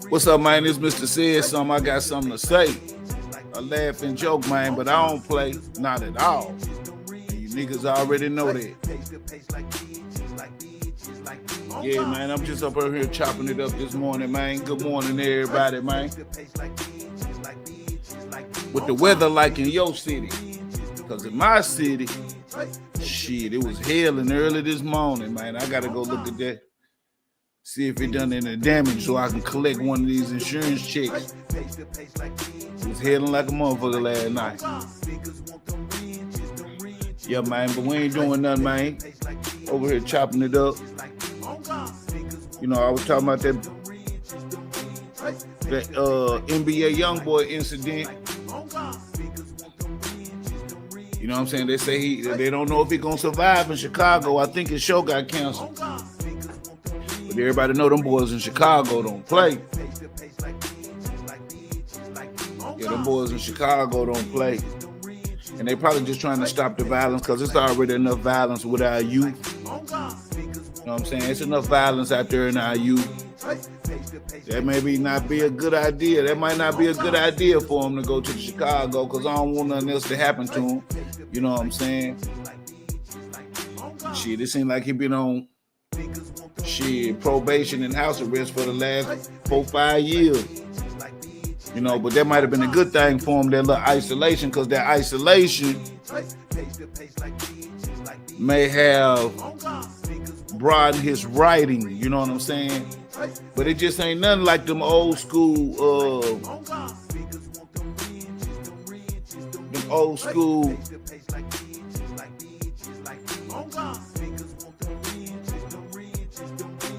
What's up, man? It's Mr.Saidsumn. I got something to say. A laugh and joke, man, but I don't play. Not at all. And you niggas already know that. Yeah, man, I'm just up over here chopping it up this morning, man. Good morning, everybody, man. With the weather like in your city. Because in my city, shit, it was hailing early this morning, man. I got to go look at that. See if it done any damage so I can collect one of these insurance checks. It was hailing like a motherfucker last night. Yeah, man, but we ain't doing nothing, man. Over here chopping it up. You know, I was talking about that NBA YoungBoy incident. You know what I'm saying? They say they don't know if he's gonna survive in Chicago. I think his show got canceled. But everybody know them boys in Chicago don't play. Yeah, them boys in Chicago don't play. And they probably just trying to stop the violence because it's already enough violence with our youth. You know what I'm saying? It's enough violence out there in our youth. That maybe not be a good idea. That might not be a good idea for him to go to Chicago because I don't want nothing else to happen to him. You know what I'm saying? Shit, it seems like he been on probation and house arrest for the last 4-5 years. You know, but that might have been a good thing for him, that little isolation, because that isolation may have broadened his writing, you know what I'm saying? But it just ain't nothing like them old school,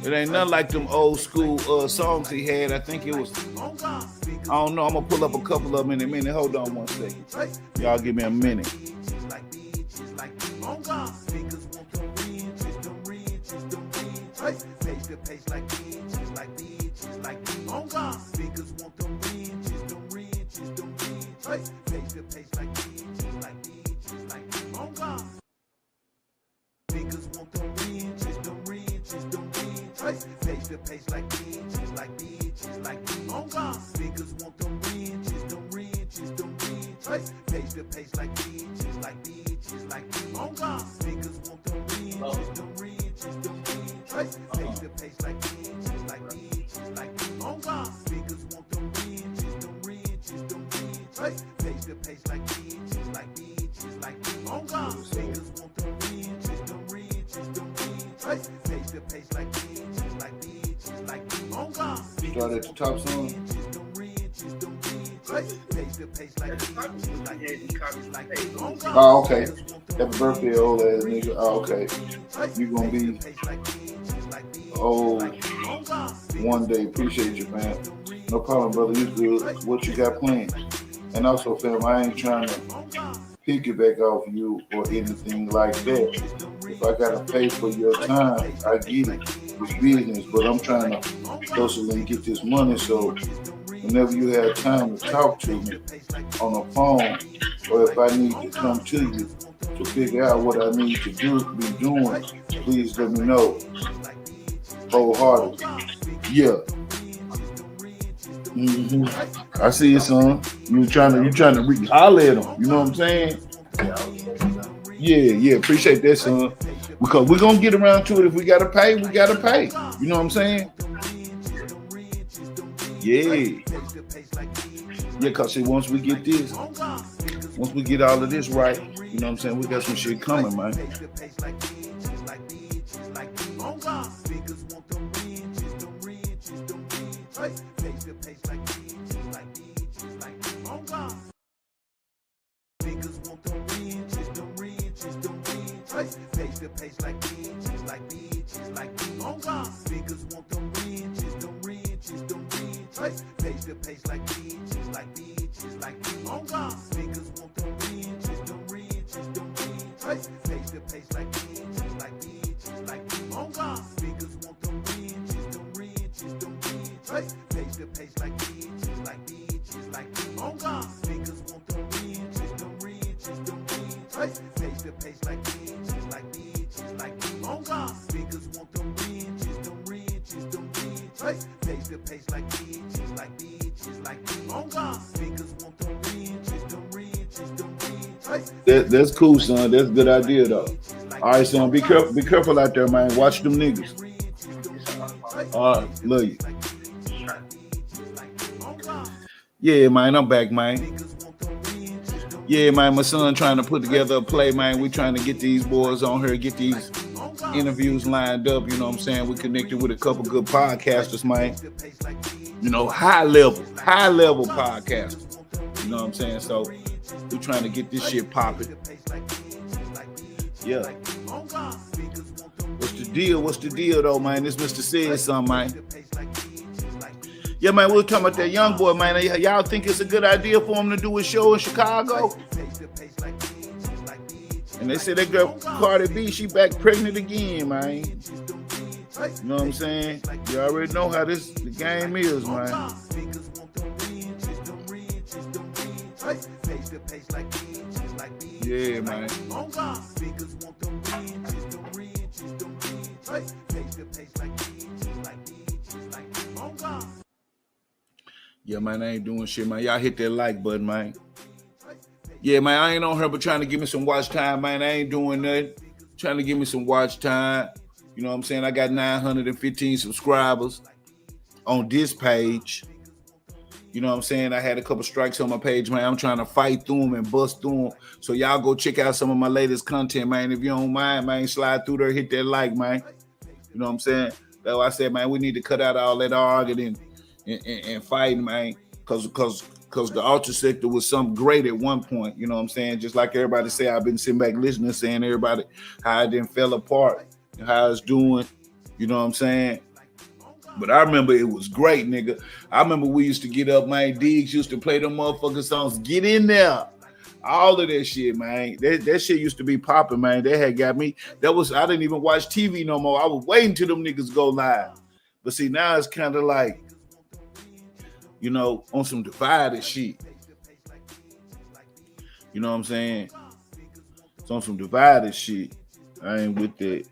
it ain't nothing like them old school songs he had. I think it was, I don't know, I'm gonna pull up a couple of them in a minute. Hold on one second. Y'all give me a minute. Start at the top song. Oh, okay. Happy birthday, old ass nigga. Oh, okay. You gonna be old one day. Appreciate you, man. No problem, brother. You good. What you got planned? And also, fam, I ain't trying to piggyback off you or anything like that. If I gotta pay for your time, I get it. It's business, but I'm trying to hustle and get this money. So whenever you have time to talk to me on the phone, or if I need to come to you to figure out what I need to be doing, please let me know. Wholeheartedly. Yeah. Mm-hmm. I see you, son. You trying to holler at them. You know what I'm saying? Yeah. Appreciate that, son. Because we're gonna get around to it. If we gotta pay, we gotta pay. You know what I'm saying? Yeah, cause see, once we get all of this right, you know what I'm saying, we got some shit coming, man. Face to face like That's cool, son. That's a good idea, though. All right, son. Be careful out there, man. Watch them niggas. All right, love you. Yeah, man. I'm back, man. Yeah, man. My son trying to put together a play, man. We trying to get these boys on here, get these interviews lined up. You know what I'm saying? We connected with a couple good podcasters, man. You know, high level podcasters. You know what I'm saying? So we trying to get this shit popping. Yeah. What's the deal though, man? This Mr.Saidsumn, man. Yeah, man, we were talking about that young boy, man. Y'all think it's a good idea for him to do a show in Chicago? And they said that girl Cardi B, she back pregnant again, man. You know what I'm saying? You already know how the game is, man. Yeah, man. Yeah, man, I ain't doing shit, man. Y'all hit that like button, man. Yeah, man, I ain't on her, but trying to give me some watch time, man. I ain't doing nothing. Trying to give me some watch time. You know what I'm saying? I got 915 subscribers on this page. You know what I'm saying? I had a couple strikes on my page, man. I'm trying to fight through them and bust through them. So y'all go check out some of my latest content, man. If you don't mind, man, slide through there, hit that like, man. You know what I'm saying? That's why I said, man, we need to cut out all that arguing and fighting, man. Because the ultra sector was something great at one point. You know what I'm saying? Just like everybody say, I've been sitting back listening, saying everybody how it then fell apart, how it's doing. You know what I'm saying? But I remember it was great, nigga. I remember we used to get up, man. Diggs used to play them motherfucking songs. Get in there. All of that shit, man. That shit used to be popping, man. They had got me. I didn't even watch TV no more. I was waiting till them niggas go live. But see, now it's kind of like, you know, on some divided shit. You know what I'm saying? It's on some divided shit. I ain't with that.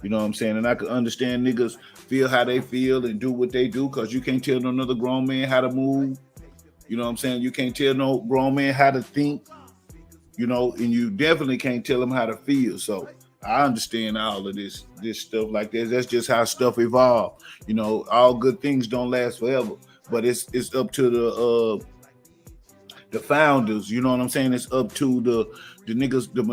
You know what I'm saying? And I could understand niggas feel how they feel and do what they do, because you can't tell another grown man how to move. You know what I'm saying? You can't tell no grown man how to think, you know, and you definitely can't tell them how to feel. So I understand all of this stuff like this. That's just how stuff evolve. You know, all good things don't last forever, but it's up to the founders. You know what I'm saying? It's up to the niggas, the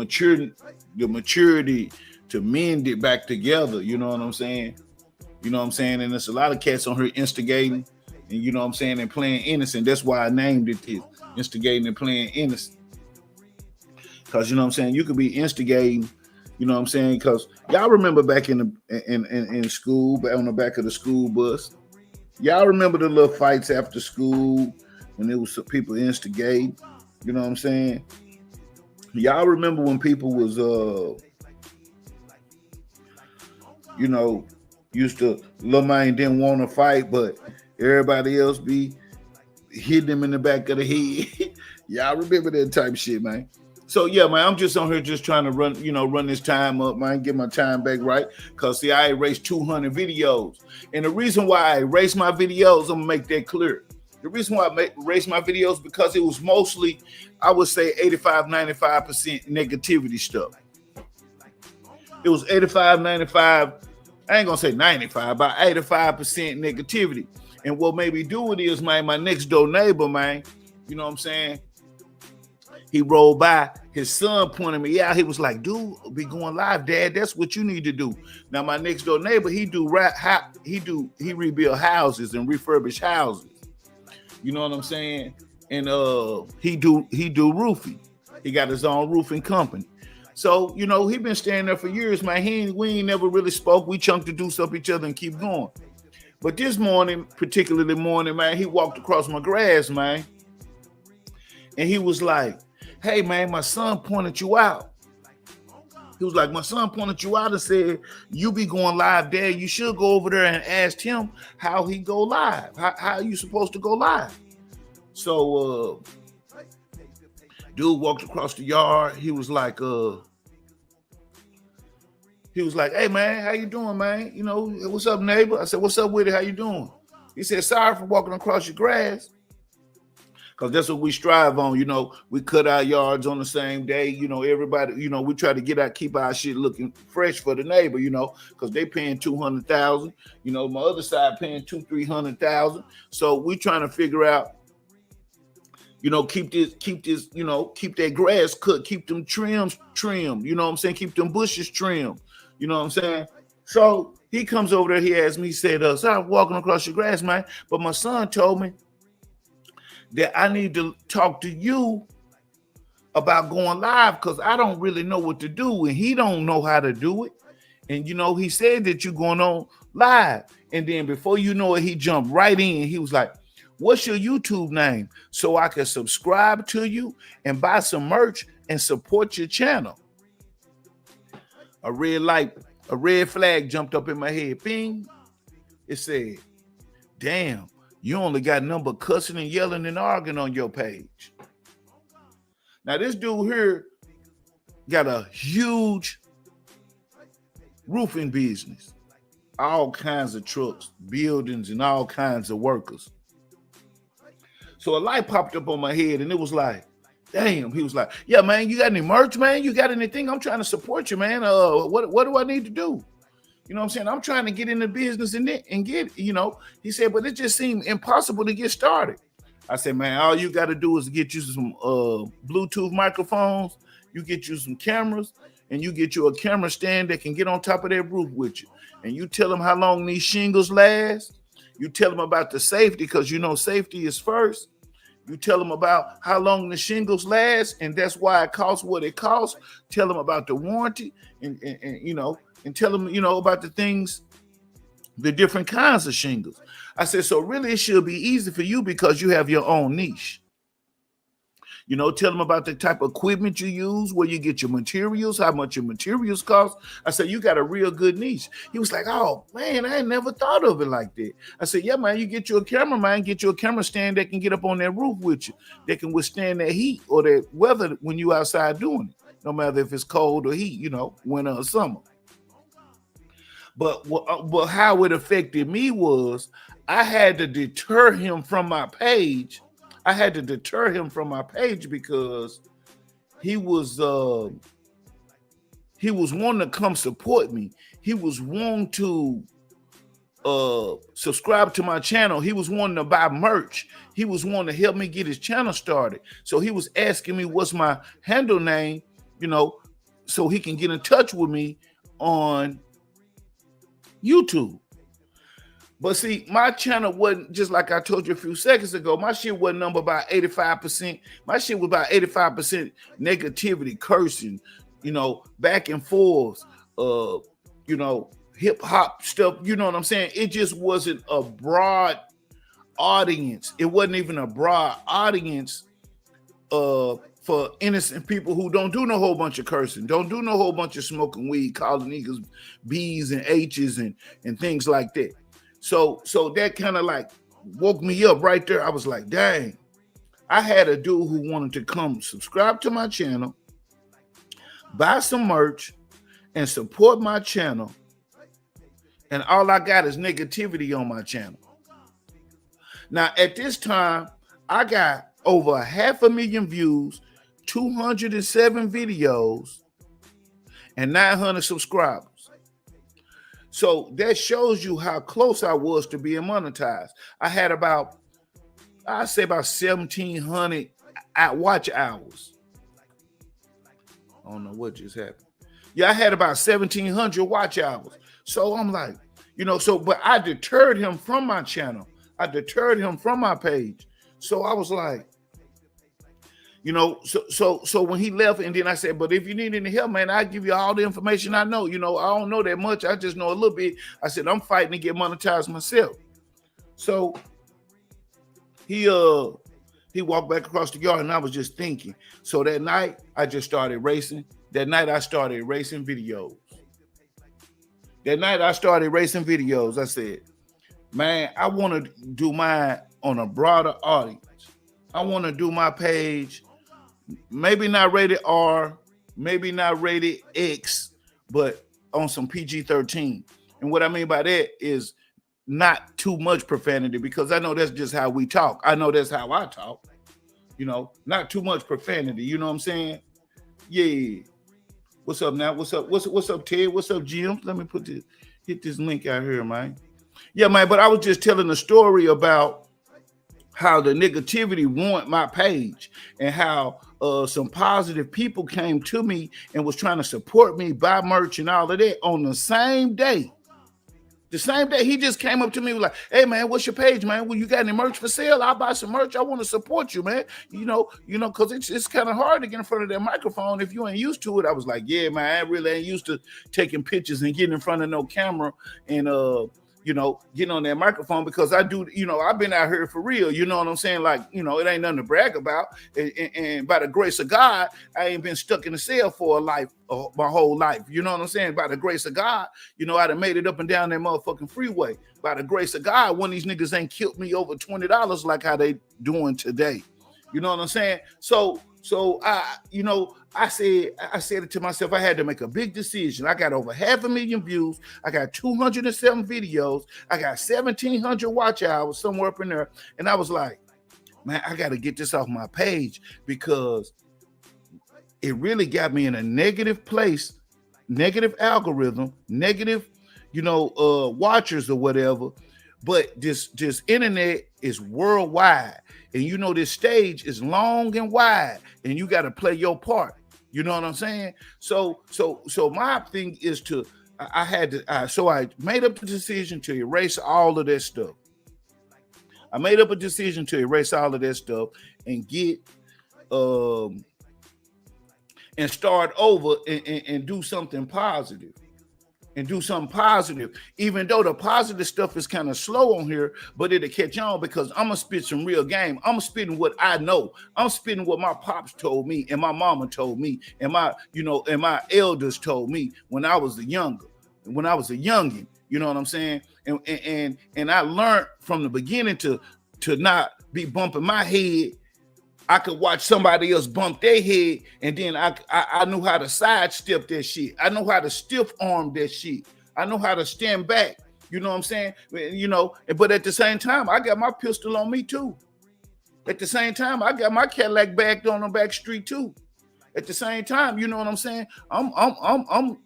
maturity to mend it back together. You know what I'm saying? You know what I'm saying? And there's a lot of cats on here instigating, and you know what I'm saying, and playing innocent. That's why I named it this, instigating and playing innocent. Because you know what I'm saying, you could be instigating, you know what I'm saying, because y'all remember back in school, back on the back of the school bus, y'all remember the little fights after school when there was some people instigating, you know what I'm saying? Y'all remember when people was you know, used to, Lil Man didn't want to fight, but everybody else be hitting him in the back of the head. Y'all remember that type of shit, man. So yeah, man, I'm just on here just trying to run this time up, man, get my time back right. Cause see, I erased 200 videos. And the reason why I erased my videos, I'm gonna make that clear. The reason why I erased my videos, because it was mostly, I would say 85-95% negativity stuff. It was 85-95. I ain't gonna say 95, about 85% negativity. And what made me do it is, man, my next door neighbor, man, you know what I'm saying? He rolled by, his son pointed me out. He was like, dude, be going live, Dad. That's what you need to do. Now, my next door neighbor, he rebuild houses and refurbish houses. You know what I'm saying? And he do roofing. He got his own roofing company. So, you know, he been staying there for years, man. We ain't never really spoke. We chunked to do stuff each other and keep going. But this morning, particularly morning, man, he walked across my grass, man. And he was like, hey, man, my son pointed you out. He was like, my son pointed you out and said, you be going live, Dad. You should go over there and ask him how he go live. How you supposed to go live? So, dude walked across the yard. He was like, hey, man, how you doing, man? You know, what's up, neighbor? I said, what's up with it? How you doing? He said, sorry for walking across your grass. Because that's what we strive on, we cut our yards on the same day, everybody, we try to keep our shit looking fresh for the neighbor, because they paying 200,000, my other side paying 200,000-300,000. So we trying to figure out, keep that grass cut, keep them trims trimmed, you know what I'm saying? Keep them bushes trimmed, you know what I'm saying? So he comes over there, he asked me, he said, sorry, walking across your grass, man. But my son told me that I need to talk to you about going live because I don't really know what to do and he don't know how to do it. And, he said that you're going on live. And then before you know it, he jumped right in. He was like, what's your YouTube name? So I can subscribe to you and buy some merch and support your channel. A red flag jumped up in my head. Bing. It said, damn. You only got number cussing and yelling and arguing on your page. Now, this dude here got a huge roofing business. All kinds of trucks, buildings, and all kinds of workers. So a light popped up on my head, and it was like, damn. He was like, yeah, man, you got any merch, man? You got anything? I'm trying to support you, man. What do I need to do? You know what I'm saying? I'm trying to get in the business and get, he said, but it just seemed impossible to get started. I said, man, all you got to do is get you some Bluetooth microphones. You get you some cameras and you get you a camera stand that can get on top of that roof with you. And you tell them how long these shingles last. You tell them about the safety because, safety is first. You tell them about how long the shingles last. And that's why it costs what it costs. Tell them about the warranty and tell them, about the things, the different kinds of shingles. I said, so really it should be easy for you because you have your own niche. Tell them about the type of equipment you use, where you get your materials, how much your materials cost. I said, you got a real good niche. He was like, oh, man, I ain't never thought of it like that. I said, yeah, man, you get you a cameraman, get you a camera stand that can get up on that roof with you. That can withstand that heat or that weather when you outside doing it, no matter if it's cold or heat, winter or summer. But how it affected me was I had to deter him from my page. Because he was wanting to come support me. He was wanting to subscribe to my channel. He was wanting to buy merch. He was wanting to help me get his channel started. So he was asking me what's my handle name, so he can get in touch with me on YouTube. But see, my channel wasn't, just like I told you a few seconds ago, my shit wasn't number about 85%. My shit was about 85% negativity, cursing, back and forth, hip hop stuff. You know what I'm saying? It just wasn't a broad audience. It wasn't even a broad audience for innocent people who don't do no whole bunch of cursing, don't do no whole bunch of smoking weed, calling niggas B's and H's and things like that. So that kind of like woke me up right there. I was like, dang, I had a dude who wanted to come subscribe to my channel, buy some merch, and support my channel. And all I got is negativity on my channel. Now, at this time, I got over 500,000 views, 207 videos, and 900 subscribers. So that shows you how close I was to being monetized. I had about 1,700 watch hours. I don't know what just happened. Yeah, I had about 1,700 watch hours. So I'm like, but I deterred him from my channel. I deterred him from my page. So I was like, so when he left, and then I said, but if you need any help, man, I'll give you all the information I know. I don't know that much. I just know a little bit. I said, I'm fighting to get monetized myself. So he walked back across the yard, and I was just thinking. So that night, I just started racing. That night, I started racing videos. I said, man, I want to do mine on a broader audience. I want to do my page, maybe not rated R, maybe not rated X, but on some PG-13. And what I mean by that is not too much profanity, because I know that's just how we talk. I know that's how I talk. Not too much profanity. You know what I'm saying? Yeah. What's up now? What's up? What's up, Ted? What's up, Jim? Let me hit this link out here, man. Yeah, man. But I was just telling a story about how the negativity ruined my page, and how some positive people came to me and was trying to support me, buy merch and all of that on the same day. The same day, he just came up to me, was like, "Hey man, what's your page, man? Well, you got any merch for sale? I'll buy some merch. I want to support you, man. Because it's kind of hard to get in front of that microphone if you ain't used to it." I was like, "Yeah, man, I really ain't used to taking pictures and getting in front of no camera and getting on that microphone, because I do, I've been out here for real, you know what I'm saying? Like, it ain't nothing to brag about. And by the grace of God, I ain't been stuck in a cell for my whole life. You know what I'm saying? By the grace of God, I'd have made it up and down that motherfucking freeway. By the grace of God, one of these niggas ain't killed me over $20 like how they doing today. You know what I'm saying? So I said it to myself. I had to make a big decision. I got over 500,000 views. I got 207 videos. I got 1,700 watch hours somewhere up in there. And I was like, man, I got to get this off my page, because it really got me in a negative place, negative algorithm, negative, watchers or whatever. But this internet is worldwide, and this stage is long and wide, and you got to play your part. You know what I'm saying? So my thing is I made up the decision to erase all of that stuff. I made up a decision to erase all of that stuff and get and start over and do something positive. And do something positive, even though the positive stuff is kind of slow on here, but it'll catch on, because I'm gonna spit some real game. I'm spitting what I know. I'm spitting what my pops told me, and my mama told me, and my elders told me when I was youngin'. You know what I'm saying? And I learned from the beginning to not be bumping my head. I could watch somebody else bump their head, and then I knew how to sidestep that shit. I know how to stiff arm that shit. I know how to stand back. You know what I'm saying? But at the same time, I got my pistol on me too. At the same time, I got my Cadillac backed on the back street too. At the same time, you know what I'm saying? I'm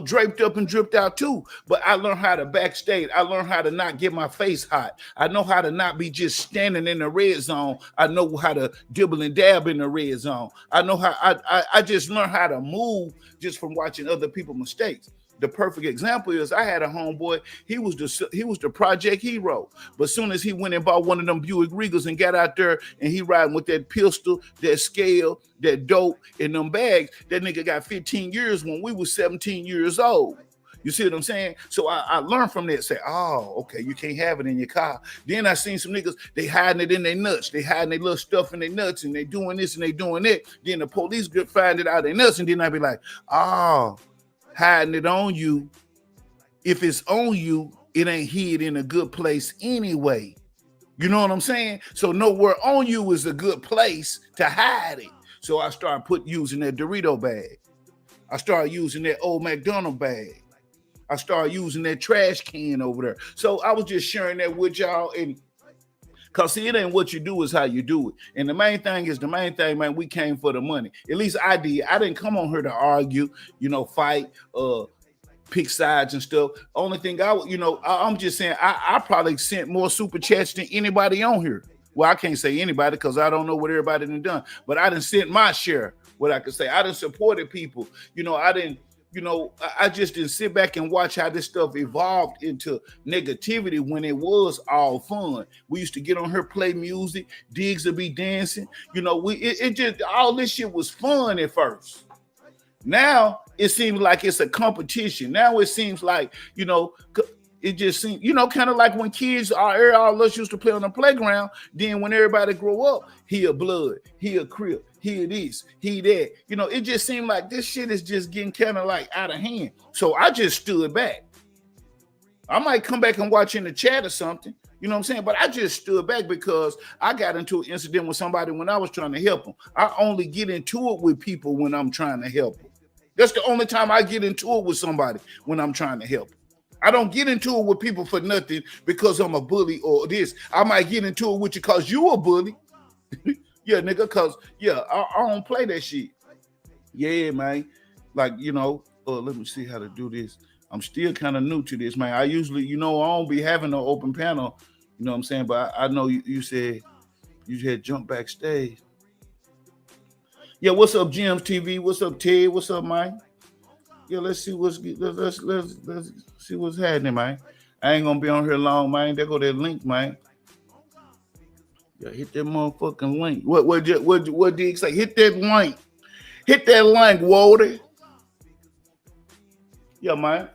draped up and dripped out too. But I learned how to backstage. I learned how to not get my face hot. I know how to not be just standing in the red zone. I know how to dibble and dab in the red zone. I know how I just learned how to move just from watching other people's mistakes. The perfect example is I had a homeboy. He was the project hero. But as soon as he went and bought one of them Buick Regals and got out there and he riding with that pistol, that scale, that dope, and them bags, that nigga got 15 years when we was 17 years old. You see what I'm saying? So I learned from that. Say, oh, okay, you can't have it in your car. Then I seen some niggas, they hiding it in their nuts. They hiding their little stuff in their nuts, and they doing this and they doing that. Then the police find it out of their nuts, and then I be like, oh, hiding it on you. If it's on you, it ain't hid in a good place anyway. You know what I'm saying? So nowhere on you is a good place to hide it. So I started using that Dorito bag. I started using that old McDonald bag. I started using that trash can over there. So I was just sharing that with y'all. And because see, it ain't what you do, is how you do it. And the main thing, man, we came for the money. At least I did. I didn't come on here to argue, fight, pick sides and stuff. Only thing I'm just saying, I probably sent more super chats than anybody on here. Well, I can't say anybody because I don't know what everybody done, but I done sent my share, what I could say. I done supported people. I just didn't sit back and watch how this stuff evolved into negativity when it was all fun. We used to get on here, play music, Diggs would be dancing. It just, all this shit was fun at first. Now it seems like it's a competition. Now it seems like, it just seems, kind of like when kids, all of us used to play on the playground. Then when everybody grow up, he a blood, he a crip, he this, he that. It just seemed like this shit is just getting kind of like out of hand. So I just stood back. I might come back and watch in the chat or something. You know what I'm saying? But I just stood back because I got into an incident with somebody when I was trying to help them. I only get into it with people when I'm trying to help them. That's the only time I get into it with somebody, when I'm trying to help them. I don't get into it with people for nothing because I'm a bully or this. I might get into it with you because you a bully. Yeah, nigga, because, yeah, I don't play that shit. Yeah, man. Like, let me see how to do this. I'm still kind of new to this, man. I usually, I don't be having an open panel, you know what I'm saying? But I know you said you had jumped backstage. Yeah, what's up, Jim's TV? What's up, Ted? What's up, Mike? Yeah, let's see let's see what's happening, man. I ain't gonna be on here long, man. There go that link, man. Yeah, hit that motherfucking link. What did he say? Hit that link. Hit that link, Walter. Yeah, man.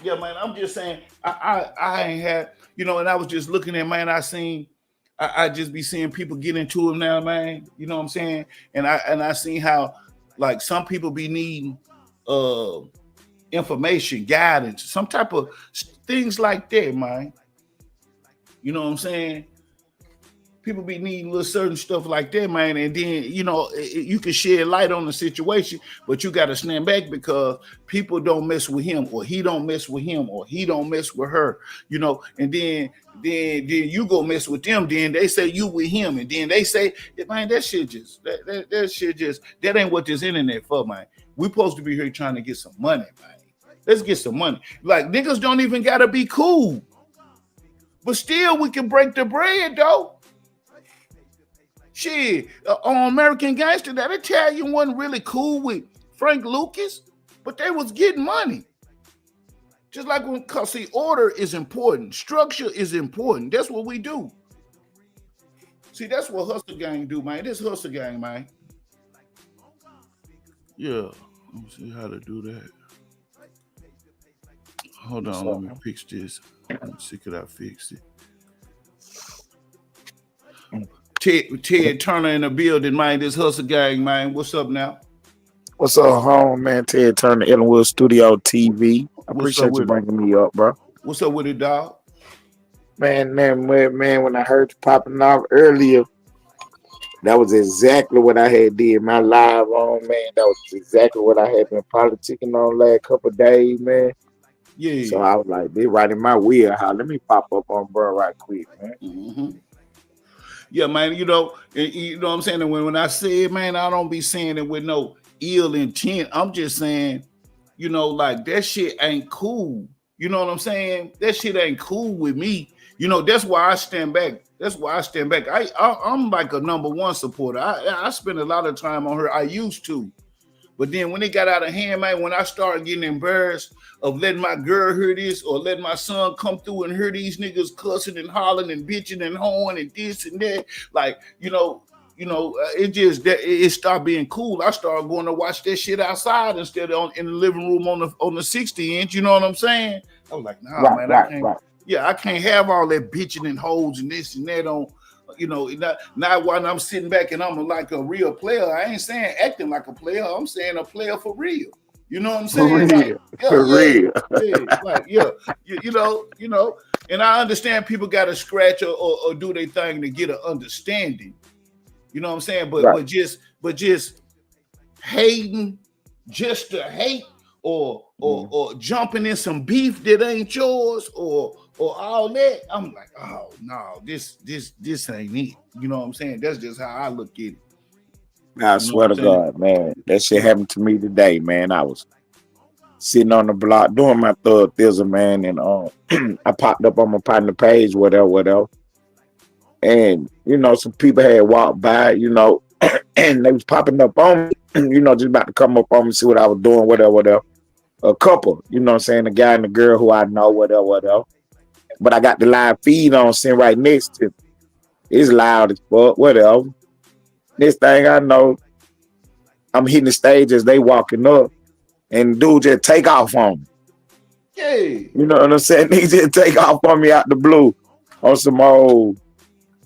Yeah, man. I'm just saying, I ain't had, and I was just looking at, man. I just be seeing people get into it now, man. You know what I'm saying? And I seen how, like, some people be needing information, guidance, some type of things like that, man. You know what I'm saying? People be needing little certain stuff like that, man. And then, you can shed light on the situation, but you got to stand back because people don't mess with him, or he don't mess with him, or he don't mess with her, and then you go mess with them. Then they say you with him. And then they say, man, that ain't what this internet for, man. We supposed to be here trying to get some money, man. Let's get some money. Like, niggas don't even got to be cool. But still, we can break the bread, though. Shit, on American Gangster, that Italian wasn't really cool with Frank Lucas, but they was getting money. Just like because, see, order is important. Structure is important. That's what we do. See, that's what Hustle Gang do, man. This Hustle Gang, man. Yeah, let me see how to do that. Hold on, let me fix this. Let me see, could I fix it? Ted Turner in the building, man. This Hustle Gang, man. What's up now? What's up, home, man? Ted Turner, Ellenwood Studio TV. I appreciate you bringing me up, bro. What's up with it, dog? Man, when I heard you popping off earlier, that was exactly what I had did my live on, man. That was exactly what I had been politicking on last couple of days, man. Yeah. So I was like, they right in my wheelhouse. Let me pop up on bro right quick, man. Mm-hmm. Yeah, man, you know what I'm saying? And when I say it, man, I don't be saying it with no ill intent. I'm just saying, like, that shit ain't cool. You know what I'm saying? That shit ain't cool with me. That's why I stand back. I'm like a number one supporter. I spend a lot of time on her. I used to. But then when it got out of hand, man, when I started getting embarrassed of letting my girl hear this or letting my son come through and hear these niggas cussing and hollering and bitching and hoeing and this and that, like, it stopped being cool. I started going to watch that shit outside instead of in the living room on the 60-inch. You know what I'm saying? I was like, nah, man, I can't. Right. Yeah, I can't have all that bitching and hoes and this and that on. Not while I'm sitting back and I'm like a real player. I ain't saying acting like a player. I'm saying a player for real. You know what I'm saying? For real. Like, and I understand people got to scratch or do their thing to get an understanding. You know what I'm saying? But just hating just to hate or jumping in some beef that ain't yours or all that, I'm like, oh no, this ain't it. You know what I'm saying? That's just how I look at it. I swear to God, man, that shit happened to me today, man. I was sitting on the block doing my thug thizzle, man, and I popped up on my partner page, whatever. And some people had walked by, and they was popping up on me, just about to come up on me, see what I was doing, whatever. A couple, a guy and a girl who I know, whatever. But I got the live feed on sitting right next to me. It's loud as fuck, whatever. Next thing I know, I'm hitting the stage as they walking up, and dude just take off on me. Hey. You know what I'm saying? He just take off on me out the blue on some old,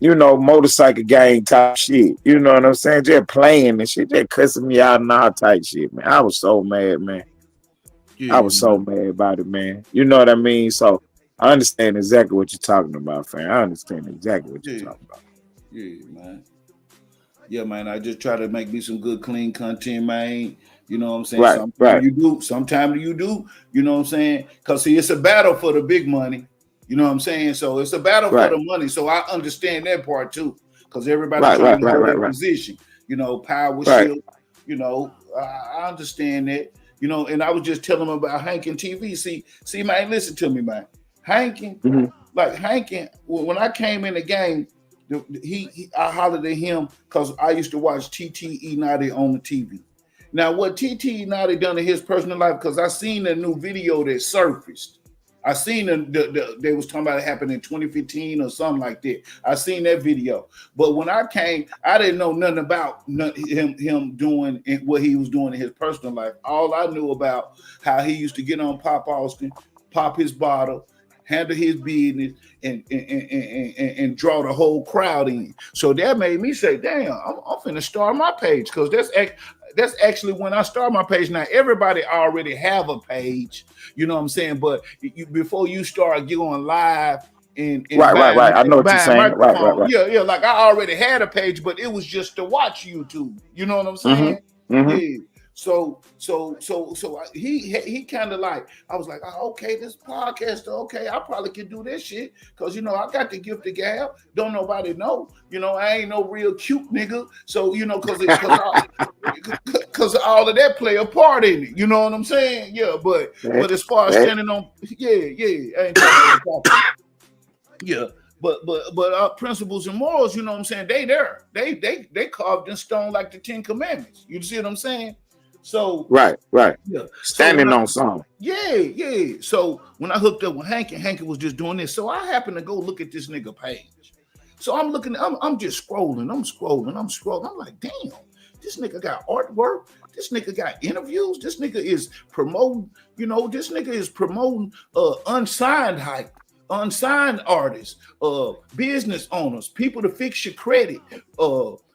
motorcycle gang type shit. You know what I'm saying? Just playing and shit, just cussing me out and all type shit, man. I was so mad, man. Yeah, I was so mad about it, man. You know what I mean? So I understand exactly what you're talking about, fam. I understand exactly what you're talking about. Yeah, man. Yeah, man. I just try to make me some good, clean content, man. You know what I'm saying? Right, Sometimes right, you do, sometimes you do, you know what I'm saying? Because see, it's a battle for the big money. You know what I'm saying? So it's a battle for right, the money. So I understand that part too. Because everybody right, trying right, to right, hold right, their right, position. You know, power right. shield, you know, I understand that. You know, and I was just telling him about Hank and TV. See, man, listen to me, man. Hankin, Mm-hmm. like Hankin, when I came in the game, I hollered at him because I used to watch TTE Naughty on the TV. Now, what TTE Naughty done in his personal life, because I seen a new video that surfaced. I seen they was talking about it happened in 2015 or something like that. I seen that video, but when I came, I didn't know nothing about him doing what he was doing in his personal life. All I knew about how he used to get on Pop Austin, pop his bottle, handle his business, and draw the whole crowd in. So that made me say, "Damn, I'm finna start my page," because that's actually when I start my page. Now everybody already have a page, you know what I'm saying? But before you start going live and Right, right, right. I know what you're buying saying. Right, right, microphone, right. yeah, like I already had a page, but it was just to watch YouTube. You know what I'm saying? Mm-hmm. Mm-hmm. Yeah. He kind of like, I was like, oh, okay, this podcaster, okay, I probably could do this shit because you know I got the gift of gab. Don't nobody know, you know, I ain't no real cute nigga, so you know, because all of that play a part in it. You know what I'm saying? Yeah, but as far as Hey, standing on, yeah, I ain't talking over top of you. Yeah, but principles and morals, you know what I'm saying? They there. They carved in stone like the Ten Commandments. You see what I'm saying? So right, right. yeah. So when Standing I on something. yeah. So when I hooked up with Hank and Hank was just doing this, so I happened to go look at this nigga page. So I'm looking, I'm just scrolling, I'm like, damn, this nigga got artwork, this nigga got interviews, this nigga is promoting, you know, this nigga is promoting unsigned hype, unsigned artists, business owners, people to fix your credit.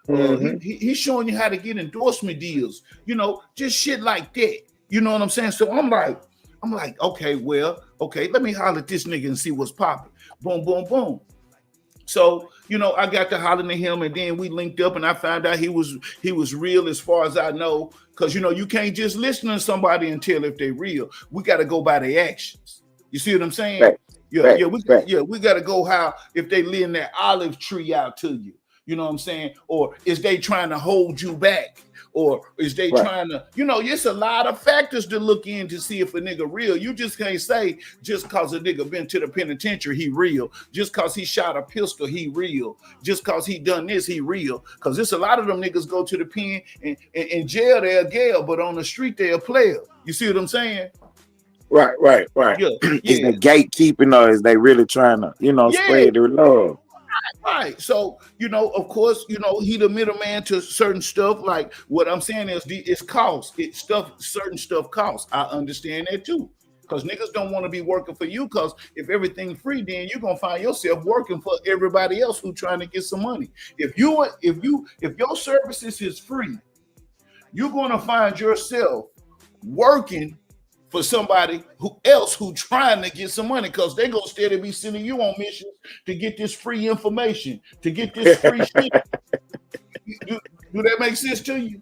Mm-hmm. He's showing you how to get endorsement deals, you know, just shit like that. You know what I'm saying? So I'm like, okay, well, okay, let me holler at this nigga and see what's popping. Boom, boom, boom. So, you know, I got to hollering at him and then we linked up and I found out he was real as far as I know. Cause you know, you can't just listen to somebody and tell if they real. We got to go by their actions. You see what I'm saying? Back, Yeah, back, yeah, back. we got to go how if they lean that olive tree out to you. You know what I'm saying? Or is they trying to hold you back? Or is they Right. trying to, you know, it's a lot of factors to look in to see if a nigga real. You just can't say just cause a nigga been to the penitentiary, he real. Just cause he shot a pistol, he real. Just cause he done this, he real. Cause it's a lot of them niggas go to the pen and in jail, they're a gal, but on the street, they're a player. You see what I'm saying? Right, right, right. Yeah, Is yeah, they gatekeeping or is they really trying to, yeah. spread their love? Right. So, you know, of course, you know, he the middleman to certain stuff. Like what I'm saying is it's cost. It stuff, certain stuff costs. I understand that too. Because niggas don't want to be working for you. Because if everything's free, then you're gonna find yourself working for everybody else who trying to get some money. If your services is free, you're gonna find yourself working for somebody who trying to get some money because they gonna steady be sending you on missions to get this free information, to get this free shit. Do that make sense to you?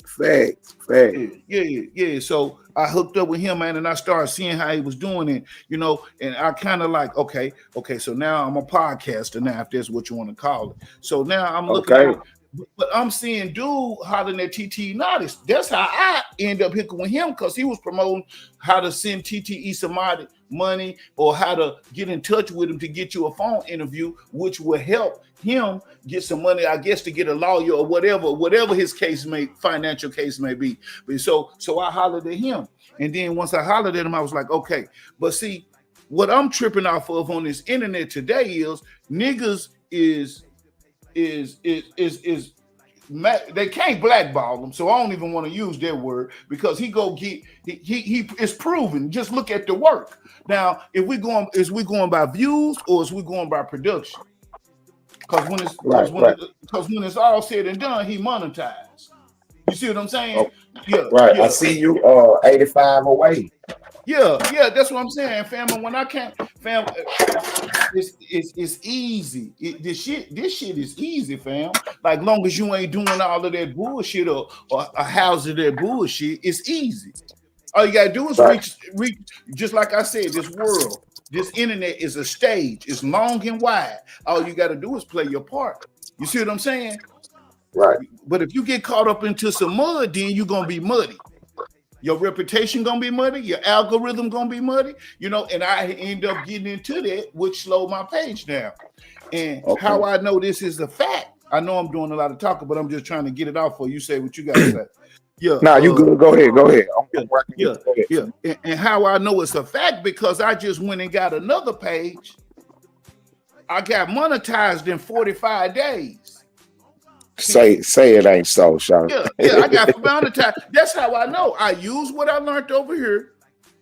Facts, facts. Yeah. So I hooked up with him, man, and I started seeing how he was doing it, you know, and I kind of like, okay. So now I'm a podcaster now, if that's what you want to call it. So now I'm looking at Okay. it, but I'm seeing dude hollering at TTE Naughty. That's how I end up hooking with him because he was promoting how to send TTE somebody money or how to get in touch with him to get you a phone interview, which will help him get some money, I guess, to get a lawyer or whatever his financial case may be. But so I hollered at him. And then once I hollered at him, I was like, okay. But see, what I'm tripping off of on this internet today is niggas they can't blackball him, so I don't even want to use that word because he is proven. Just look at the work. Now, is we going by views or is we going by production? Because Right, right. when it's all said and done, he monetized. You see what I'm saying? Oh, Yeah, right. I yeah. see you 85 away. Yeah, that's what I'm saying, fam. And when I can't, fam, It's easy. This shit is easy, fam. Like long as you ain't doing all of that bullshit or a house of that bullshit, it's easy. All you gotta do is Right. reach. Just like I said, this world, this internet is a stage. It's long and wide. All you gotta do is play your part. You see what I'm saying? Right. But if you get caught up into some mud, then you're gonna be muddy. Your reputation gonna be muddy. Your algorithm gonna be muddy. You know, and I end up getting into that, which slowed my page down. And how I know this is a fact, I know I'm doing a lot of talking, but I'm just trying to get it out for you. Say what you got to say. Yeah. No, you good. Go ahead. Go ahead. I'm working. Yeah. Go ahead. Yeah. And how I know it's a fact, because I just went and got another page. I got monetized in 45 days. Say it ain't so, Sean. Yeah, I got monetized. That's how I know. I used what I learned over here,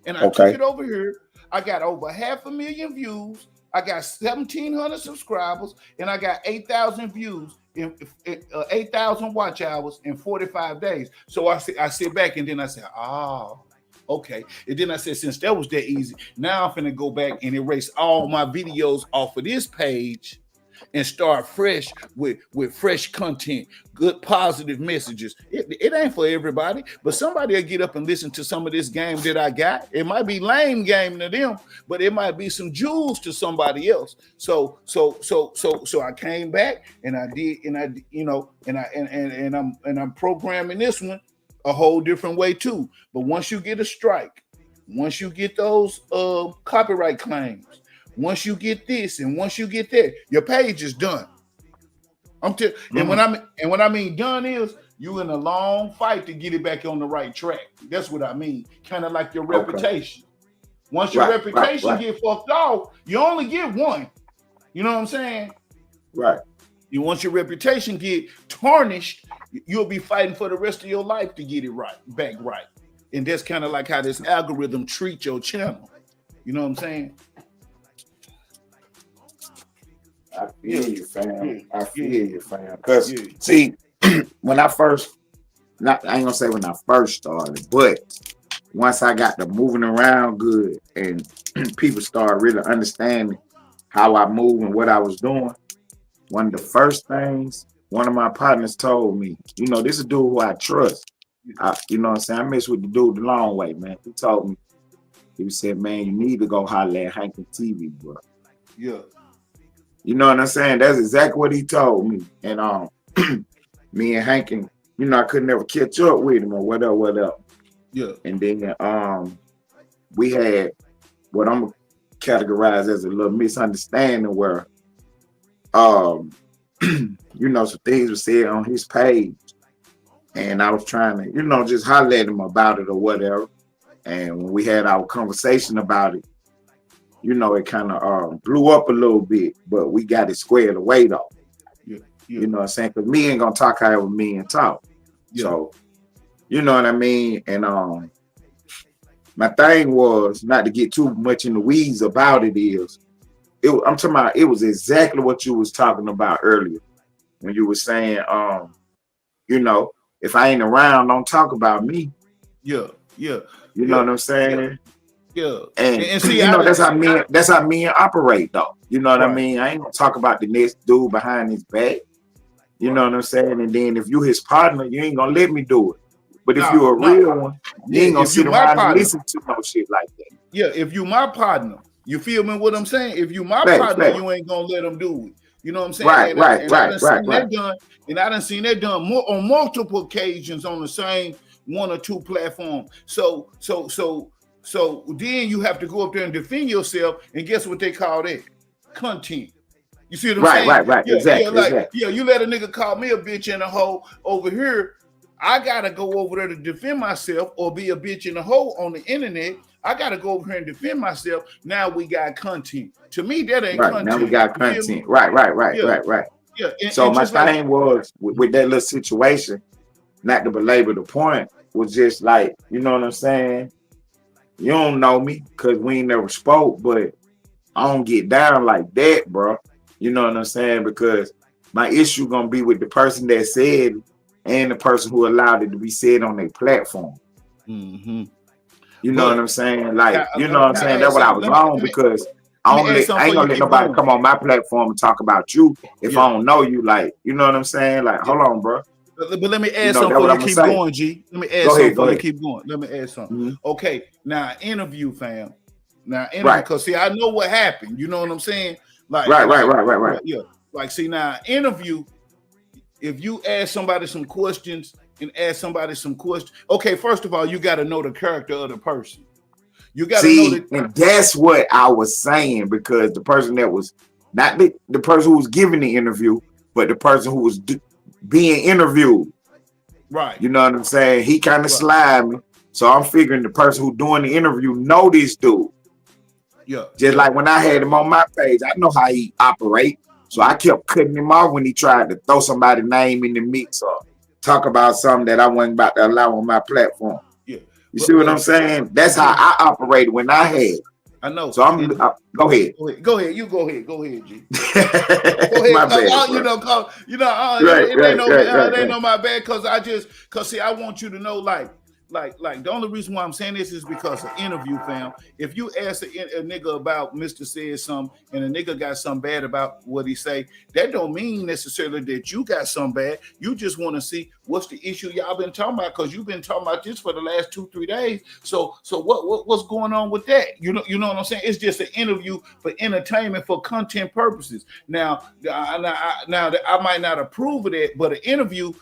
and I took it over here. I got over 500,000 views. I got 1,700 subscribers, and I got 8,000 views in 8,000 watch hours in 45 days. So I sit back and then I say, oh, okay. And then I said, since that was that easy, now I'm finna go back and erase all my videos off of this page and start fresh with fresh content, good positive messages. It ain't for everybody, but somebody will get up and listen to some of this game that I got. It might be lame game to them, but it might be some jewels to somebody else. So I came back and I did, and I, you know, and I'm programming this one a whole different way too. But once you get a strike, once you get those copyright claims, once you get this and once you get that, your page is done. And when I mean done is you in a long fight to get it back on the right track. That's what I mean. Kind of like your reputation. Once your reputation get fucked off, you only get one. You know what I'm saying? Right. Once your reputation get tarnished, you'll be fighting for the rest of your life to get it back right. And that's kind of like how this algorithm treats your channel. You know what I'm saying? I feel you, fam. I feel you, fam. Because see, when I first, I ain't gonna say when I first started, but once I got to moving around good and people started really understanding how I move and what I was doing, one of the first things one of my partners told me, you know, this is a dude who I trust. You know what I'm saying? I mess with the dude the long way, man. He told me, he said, man, you need to go holler at Hankin TV, bro. Yeah. You know what I'm saying? That's exactly what he told me. And me and Hankin, you know, I could never catch up with him or whatever. Yeah. And then we had what I'm gonna categorize as a little misunderstanding where you know, some things were said on his page. And I was trying to, you know, just holler at him about it or whatever. And when we had our conversation about it, you know, it kind of blew up a little bit, but we got it squared away though. Yeah. You know what I'm saying? Because me ain't gonna talk however me and talk. Yeah. So, you know what I mean? And my thing was not to get too much in the weeds about it is, I'm talking about it was exactly what you was talking about earlier when you were saying, you know, if I ain't around, don't talk about me. Yeah. You know what I'm saying? Yeah. And see, you know, that's how men operate though. You know what I mean? I ain't gonna talk about the next dude behind his back. You know what I'm saying? And then if you his partner, you ain't gonna let me do it. But if you a real one, you ain't gonna sit around and listen to no shit like that. Yeah, if you my partner, you feel me what I'm saying? If you my partner, you ain't gonna let them do it. You know what I'm saying? Right. And I done seen that done more on multiple occasions on the same one or two platforms. So then you have to go up there and defend yourself, and guess what they call that? Content. You see what I'm saying? Right. Yeah, Exactly. You let a nigga call me a bitch and a hoe over here. I gotta go over there to defend myself, or be a bitch and a hoe on the internet. I gotta go over here and defend myself. Now we got content. To me, that ain't content. Now we got content. Right. Yeah. So my thing was with that little situation, not to belabor the point, was just like, you know what I'm saying? You don't know me because we ain't never spoke, but I don't get down like that, bro. You know what I'm saying? Because my issue gonna be with the person that said it and the person who allowed it to be said on their platform. Mm-hmm. You know what I'm saying? Like, you know what I'm saying? That's what I was wrong because I me add something ain't before you gonna let keep nobody going. come on my platform and talk about you if Yeah, I don't know you. Like, you know what I'm saying? Like, yeah. hold on, bro. But let me You add know, something that's before what you I'm gonna keep say. going, G. Let me add Go something ahead, go before you ahead. keep going. Let me add something. Mm-hmm. Okay, now interview, fam. Now interview, Right, because see, I know what happened. You know what I'm saying? right, right, right, right, right. Yeah. Like, see, now interview. If you ask somebody some questions and ask somebody some questions, okay, first of all, you got to know the character of the person. You got to know See, that. and that's what I was saying because the person that was not the person who was giving the interview, but the person who was being interviewed. Right. You know what I'm saying? He kind of Right. slid me. So I'm figuring the person who doing the interview know this dude. Yeah. Just Yeah. like when I had him on my page, I know how he operate. So I kept cutting him off when he tried to throw somebody's name in the mix or talk about something that I wasn't about to allow on my platform. Yeah. You see what I'm saying? That's how I operated when I had. I know. So go ahead. Go ahead. You go ahead. Go ahead, G. Go ahead. My bad, bro. Right, It ain't right, no, right, right, it ain't right. no my bad. Cause see, I want you to know, like the only reason why I'm saying this is because of interview, fam. If you ask a nigga about Mr.Saidsumn and a nigga got something bad about what he say, that don't mean necessarily that you got something bad. You just want to see what's the issue y'all been talking about, because you've been talking about this for the last 2-3 days. So what's going on with that? You know what I'm saying? It's just an interview for entertainment, for content purposes. Now I might not approve of that, but an interview,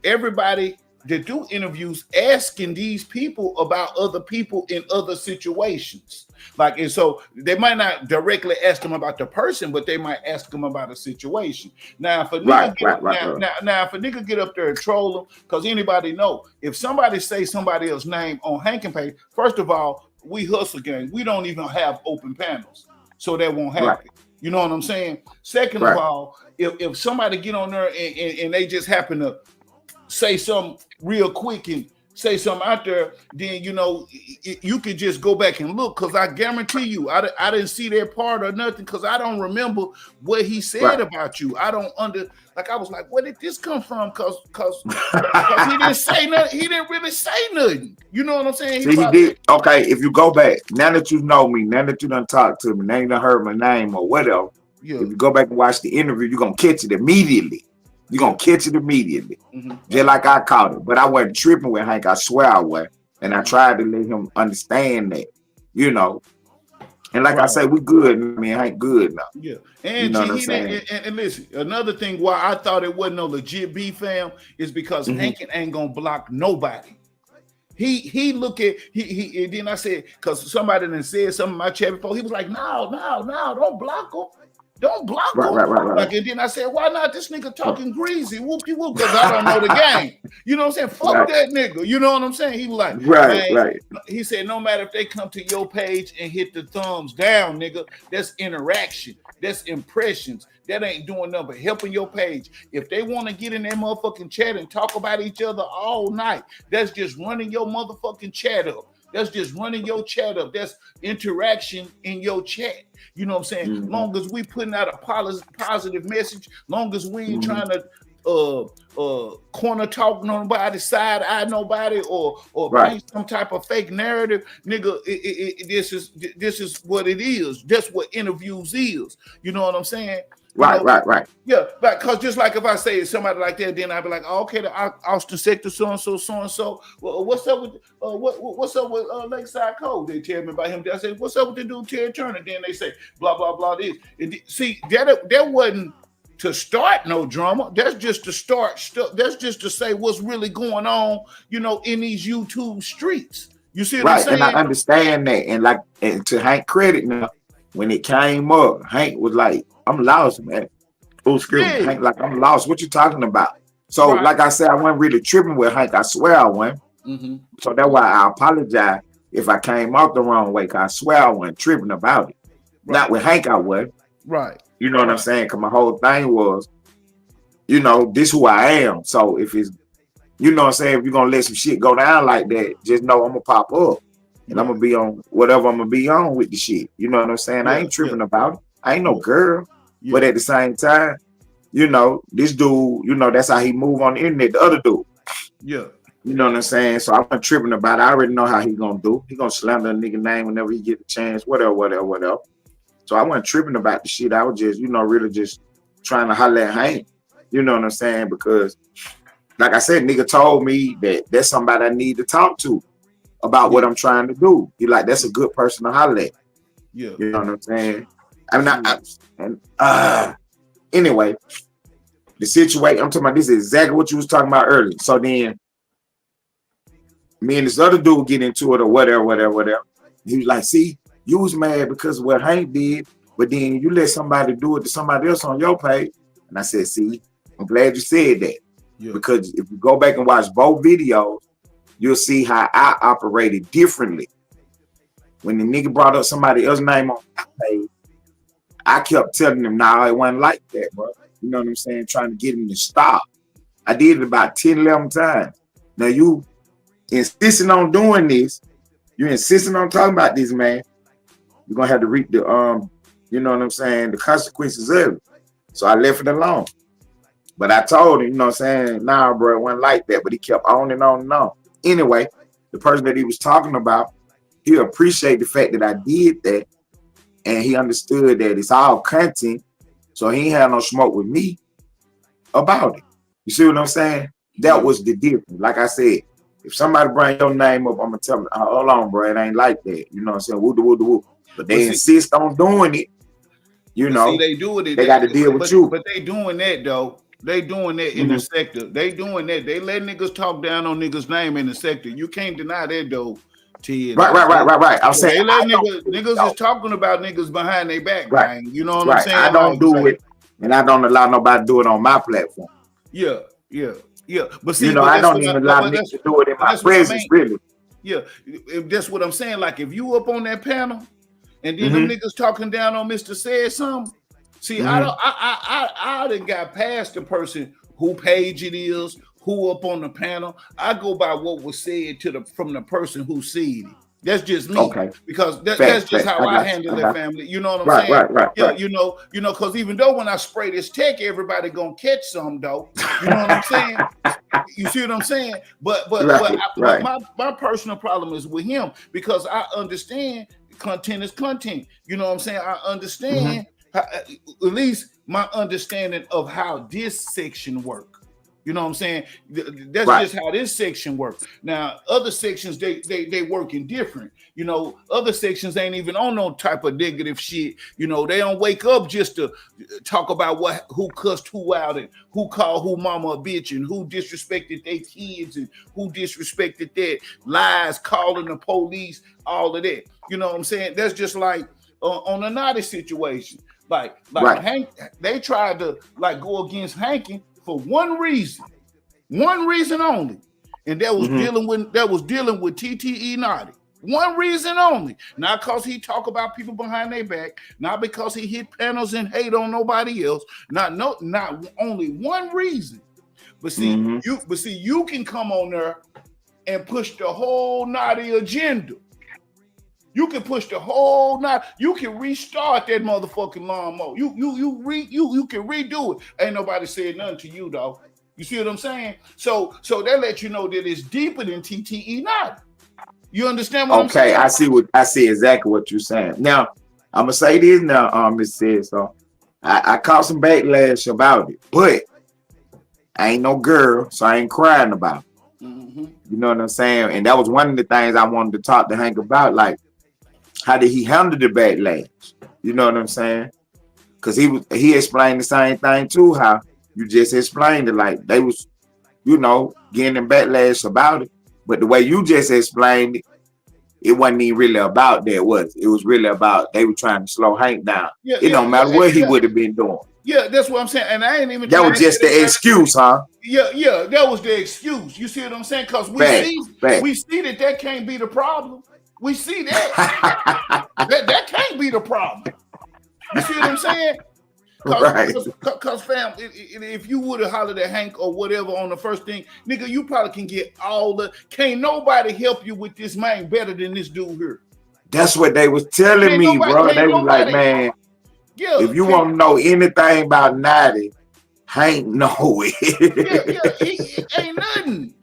everybody that do interviews asking these people about other people in other situations. Like, and so they might not directly ask them about the person, but they might ask them about a situation. Now, if a nigga if a nigga get up there and troll them, because anybody know, if somebody say somebody else's name on Hankin page, first of all, we hustle gang, we don't even have open panels, so that won't happen. Right. You know what I'm saying? Second of all, if somebody get on there and they just happen to say something real quick and say something out there, then you could just go back and look, because I guarantee you, I didn't see that part or nothing, because I don't remember what he said about you. I don't I was like, where did this come from? Because he didn't say nothing. He didn't really say nothing. You know what I'm saying? He did. Okay, if you go back, now that you know me, now that you done talked to me, now you done heard my name or whatever, if you go back and watch the interview, you're going to catch it immediately. You're going to catch it immediately. Just like I caught it. But I wasn't tripping with Hank. I swear I was. And I tried to let him understand that, And like I say, we good. I mean, Hank good now. Yeah. And G, and listen, another thing why I thought it wasn't no legit beef, fam, is because Hank ain't going to block nobody. He look at he and then I said, because somebody done said something in my chat before, he was like, no, don't block him. Don't block him. Right. Like, and then I said, why not? This nigga talking greasy, whoopie whoop, because I don't know the game. You know what I'm saying? Fuck that nigga. You know what I'm saying? He was like, man, he said, no matter if they come to your page and hit the thumbs down, nigga, that's interaction. That's impressions. That ain't doing nothing but helping your page. If they want to get in their motherfucking chat and talk about each other all night, that's just running your motherfucking chat up. That's just running your chat up. That's interaction in your chat. You know what I'm saying? Long as we putting out a positive message, long as we ain't trying to corner talk nobody, side eye nobody, or paint some type of fake narrative, nigga. This is what it is. That's what interviews is. You know what I'm saying? Right. Yeah, because just like if I say somebody like that, then I'd be like, oh, okay, the Austin sector, so and so. Well, what's up with what's up with Lakeside Code? They tell me about him. I say, what's up with the dude Terry Turner? Then they say, blah blah blah. This see that wasn't to start no drama. That's just to start stuff. That's just to say what's really going on, in these YouTube streets. You see what I'm saying? And I understand that, and to Hank credit now, when it came up, Hank was like, I'm lost, man. Oh, excuse me. Hank, like, I'm lost. What you talking about? So, like I said, I wasn't really tripping with Hank. I swear I wasn't. So that's why I apologize if I came out the wrong way, because I swear I wasn't tripping about it. Not with Hank, I was. Right. You know what I'm saying? Because my whole thing was, this who I am. So if it's, you know what I'm saying, if you're going to let some shit go down like that, just know I'm going to pop up. And I'm going to be on whatever I'm going to be on with the shit. You know what I'm saying? I ain't tripping about it. I ain't no girl. But at the same time, this dude, that's how he move on the internet, the other dude. Yeah. You know what I'm saying? So I'm not tripping about it. I already know how he going to do. He going to slander a nigga name whenever he get the chance, whatever. So I wasn't tripping about the shit. I was just, really just trying to holler at Hank. You know what I'm saying? Because, like I said, nigga told me that that's somebody I need to talk to about what I'm trying to do. He like, that's a good person to holler at. Yeah. You know what I'm saying? Anyway, the situation, I'm talking about, this is exactly what you was talking about earlier. So then, me and this other dude get into it or whatever. He was like, see, you was mad because of what Hank did, but then you let somebody do it to somebody else on your page. And I said, see, I'm glad you said that. Yeah. Because if you go back and watch both videos, you'll see how I operated differently. When the nigga brought up somebody else's name on my page, I kept telling him, nah, it wasn't like that, bro. You know what I'm saying? Trying to get him to stop. I did it about 10, 11 times. Now you insisting on doing this, you insisting on talking about this, man, you're gonna have to reap the you know what I'm saying, the consequences of it. So I left it alone. But I told him, you know what I'm saying, nah, bro, it wasn't like that. But he kept on and on and on. Anyway, the person that he was talking about, he appreciated the fact that I did that. And he understood that it's all content. So he ain't had no smoke with me about it. You see what I'm saying? That was the difference. Like I said, if somebody bring your name up, I'm gonna tell them, hold on, bro, it ain't like that. You know what I'm saying? Woo. But they insist on doing it. You know, see, they do it. They got to deal with you. But they doing that though. They doing that in the sector. They doing that. They let niggas talk down on niggas' name in the sector. You can't deny that though. Right. I'm saying they let niggas is talking about niggas behind their back, right? Man. You know what I'm saying? I don't do it, and I don't allow nobody to do it on my platform. Yeah. But see, I don't even allow niggas to do it in my presence, really. Yeah, that's what I'm saying. Like if you up on that panel, and then them niggas talking down on Mr.Saidsumn. See, I done got past the person who page it is, who up on the panel. I go by what was said from the person who said it. That's just me. Okay. Because that's just how I handle their family. You know what I'm saying? Right. Yeah, you know, because even though when I spray this tech, everybody gonna catch some though. You know what I'm saying? You see what I'm saying? But my personal problem is with him because I understand content is content. You know what I'm saying? I understand at least my understanding of how this section works. You know what I'm saying? That's just how this section works. Now, other sections, they working different. You know, other sections ain't even on no type of negative shit. You know, they don't wake up just to talk about who cussed who out and who called who mama a bitch and who disrespected their kids and who disrespected their lies, calling the police, all of that. You know what I'm saying? That's just like on a naughty situation. Like Hank, they tried to go against Hanky for one reason only, and that was dealing with TTE Naughty. One reason only, not because he talk about people behind their back, not because he hit panels and hate on nobody else. Not only one reason. But see, you can come on there and push the whole Naughty agenda. You can push the whole knot. You can restart that motherfucking lawnmower. You can redo it. Ain't nobody said nothing to you though. You see what I'm saying? So that let you know that it's deeper than TTE Naughty. You understand what I'm saying? Okay, I see exactly what you're saying. Now I'm gonna say this now, Mr. Saidsumn. I caught some backlash about it, but I ain't no girl, so I ain't crying about it. You know what I'm saying? And that was one of the things I wanted to talk to Hank about, like. How did he handle the backlash? You know what I'm saying? Because he explained the same thing too, how you just explained it. Like they was, getting in backlash about it. But the way you just explained it, it wasn't even really about that, was it? It was really about they were trying to slow Hank down. It don't matter what he would have been doing. Yeah, that's what I'm saying. And I ain't even. That was just the excuse, huh? Yeah, that was the excuse. You see what I'm saying? Because we see that can't be the problem. We see that. that can't be the problem. You see what I'm saying? Because fam, if you would have hollered at Hank or whatever on the first thing, nigga, you probably can get can't nobody help you with this man better than this dude here. That's what they was telling me, bro. They was like, man, if you want to know anything about Naughty, Hank know it. He ain't nothing.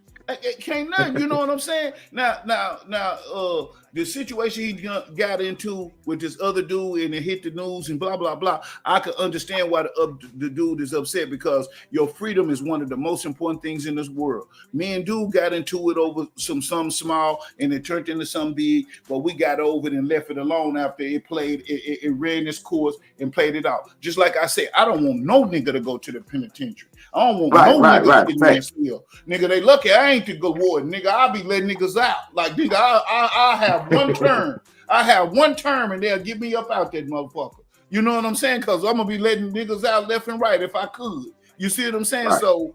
can't nothing. You know what I'm saying? Now, the situation he got into with this other dude and it hit the news and blah blah blah. I can understand why the dude is upset because your freedom is one of the most important things in this world. Me and dude got into it over something small and it turned into something big, but we got over it and left it alone after it played. It ran its course and played it out. Just like I said, I don't want no nigga to go to the penitentiary. I don't want no nigga to get in still. Nigga, they lucky I ain't the good warden. Nigga, I'll be letting niggas out. Like, nigga, I have one term. I have one term and they'll get me up out that motherfucker. You know what I'm saying? Because I'm going to be letting niggas out left and right if I could. You see what I'm saying? Right. So,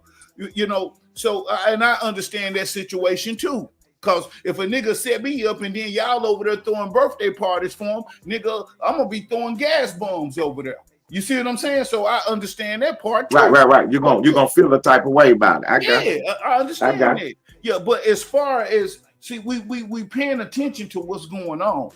and I understand that situation too. Because if a nigga set me up and then y'all over there throwing birthday parties for him, nigga, I'm going to be throwing gas bombs over there. You see what I'm saying? So I understand that part too. Right. You're gonna feel the type of way about it. I understand that. Yeah, but as far as we paying attention to what's going on.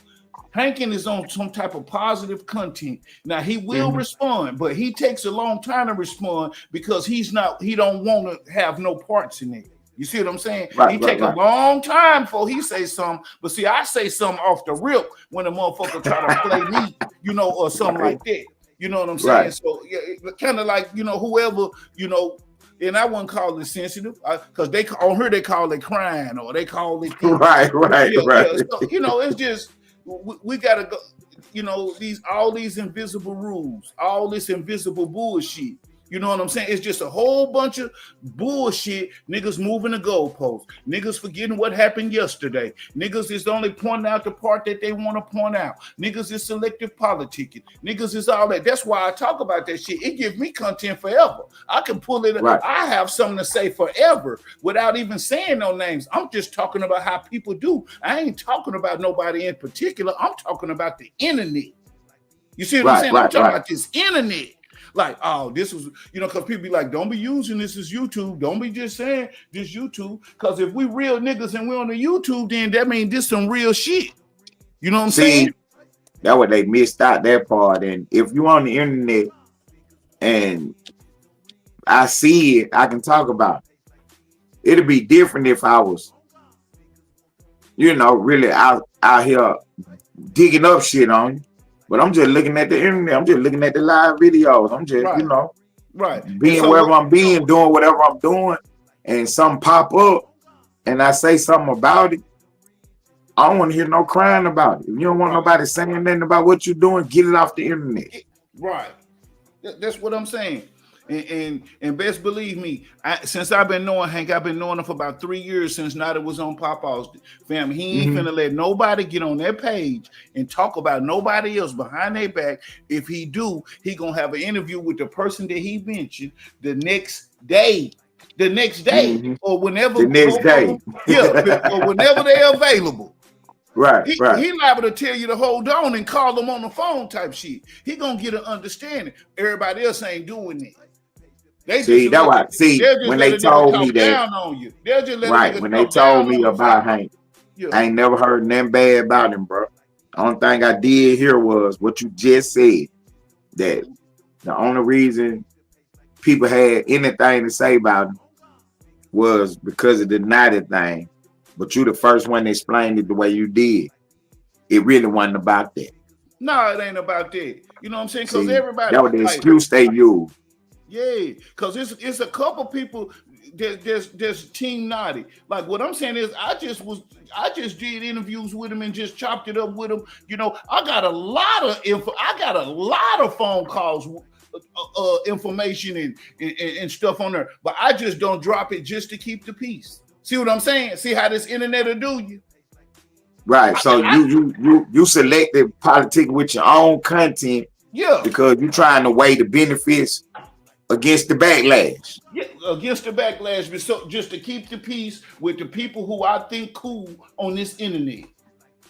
Hankin is on some type of positive content. Now he will respond, but he takes a long time to respond because he don't want to have no parts in it. You see what I'm saying? He take a long time before he say something. But see, I say something off the rip when a motherfucker try to play me, or something like that. You know what I'm saying? Right. So yeah, kind of like, whoever, and I wouldn't call it sensitive because they call it crying or they call it right. Yeah. So, it's just we gotta go, all these invisible rules, all this invisible bullshit. You know what I'm saying? It's just a whole bunch of bullshit. Niggas moving the goalposts. Niggas forgetting what happened yesterday. Niggas is only pointing out the part that they want to point out. Niggas is selective politicking. Niggas is all that. That's why I talk about that shit. It gives me content forever. I can pull it. Right. I have something to say forever without even saying no names. I'm just talking about how people do. I ain't talking about nobody in particular. I'm talking about the internet. You see what I'm saying? I'm talking about this internet. Like, oh, this was, because people be like, don't be using this as YouTube. Don't be just saying this YouTube. Because if we real niggas and we on the YouTube, then that means this some real shit. You know what I'm saying? That's what they missed out that part. And if you on the internet and I see it, I can talk about it. It'd be different if I was, really out here digging up shit on you. But I'm just looking at the internet. I'm just looking at the live videos. I'm just, being wherever I'm being, doing whatever I'm doing, and something pop up, and I say something about it. I don't want to hear no crying about it. If you don't want nobody saying nothing about what you're doing, get it off the internet. Right. That's what I'm saying. And best believe me, since I've been knowing Hank, I've been knowing him for about 3 years since Nada was on Papa's family. He ain't finna let nobody get on their page and talk about nobody else behind their back. If he do, he gonna have an interview with the person that he mentioned the next day. Or whenever the next day. Or whenever they're available. Right. He liable to tell you to hold on and call them on the phone type shit. He gonna get an understanding. Everybody else ain't doing that. When they told me that, when they told me about Hank, I ain't never heard nothing bad about him, bro. The only thing I did hear was what you just said, that the only reason people had anything to say about him was because of the United thing. But you the first one that explained it the way you did. It really wasn't about that. No, it ain't about that. You know what I'm saying? Because everybody, that was the excuse they used. Yeah, because it's a couple people there's Team Naughty. Like what I'm saying is I just did interviews with him and just chopped it up with him. I got a lot of phone calls, information and stuff on there, but I just don't drop it just to keep the peace. See what I'm saying? See how this internet will do you? Right. So you selected politics with your own content. Yeah. Because you're trying to weigh the benefits against the backlash. Yeah, against the backlash, but so just to keep the peace with the people who I think cool on this internet.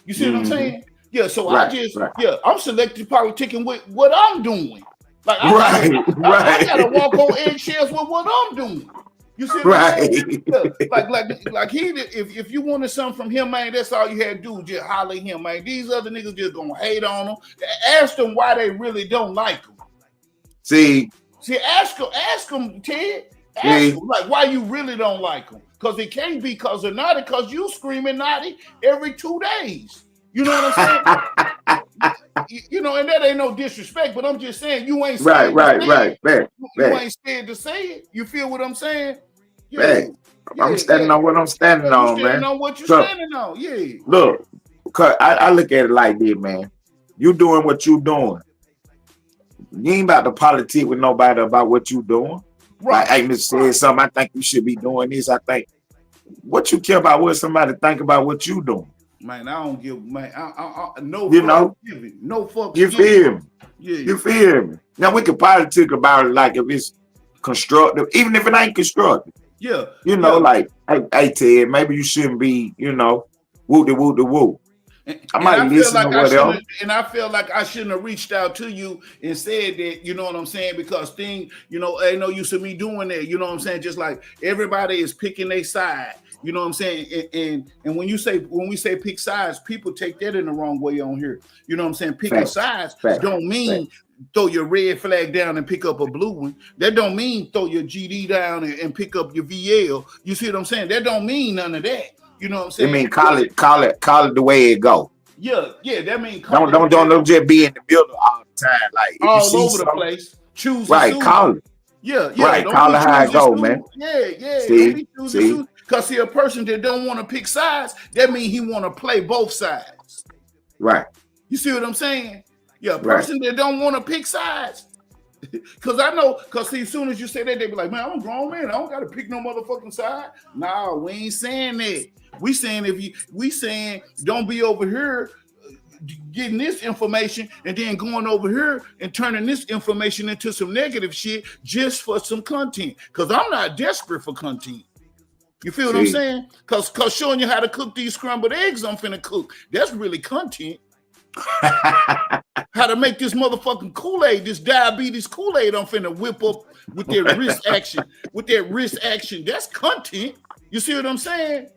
You see what I'm saying? Yeah, so I'm selective politicking with what I'm doing. Like I gotta walk on eggshells with what I'm doing. You see what I'm saying? Yeah, like he if you wanted something from him, man, that's all you had to do, just holler at him, man. These other niggas just gonna hate on him. Ask them why they really don't like him. See, ask them, Ted. Ask them, like, why you really don't like him. Because it can't be because of naughty, because you screaming naughty every 2 days. You know what I'm saying? You know, and that ain't no disrespect, but I'm just saying you ain't scared to say it. You ain't scared to say it. You feel what I'm saying? Yeah. I'm standing on what I'm standing on, man. Standing on what you standing on. Yeah. Look, cause I look at it like this, man. You doing what you doing. You ain't about to politic with nobody about what you doing. Right. Like, hey, Mr.Saidsumn, I think you should be doing this. I think what you care about what somebody think about what you doing. Man, I don't give, man. No, you know, no fuck. You feel me? Yeah. You feel me? Now we can politic about it like if it's constructive, even if it ain't constructive. Yeah. You know, like, hey Ted, maybe you shouldn't be, you know, woo. I might listen to whatever. And I feel like I shouldn't have reached out to you and said that, you know what I'm saying? Because things, you know, ain't no use of me doing that. You know what I'm saying? Just like everybody is picking their side. You know what I'm saying? And when we say pick sides, people take that in the wrong way on here. You know what I'm saying? Picking sides don't mean throw your red flag down and pick up a blue one. That don't mean throw your GD down and pick up your VL. You see what I'm saying? That don't mean none of that. You know what I'm saying? I mean, call it the way it go. Yeah. That means don't just be in the middle all the time, like all over the place. Choose right. Call it. Yeah. Right. Call it how it go, man. Yeah. See. Because a person that don't want to pick sides, that means he want to play both sides. Right. You see what I'm saying? Yeah, a person that don't want to pick sides. Because I know, see, as soon as you say that, they be like, man, I'm a grown man. I don't got to pick no motherfucking side. Nah, we ain't saying that. We saying don't be over here getting this information and then going over here and turning this information into some negative shit just for some content. Because I'm not desperate for content. You feel what I'm saying? Because showing you how to cook these scrambled eggs I'm finna cook, that's really content. How to make this motherfucking Kool-Aid, this diabetes Kool-Aid I'm finna whip up with that wrist action. With that wrist action, that's content. You see what I'm saying?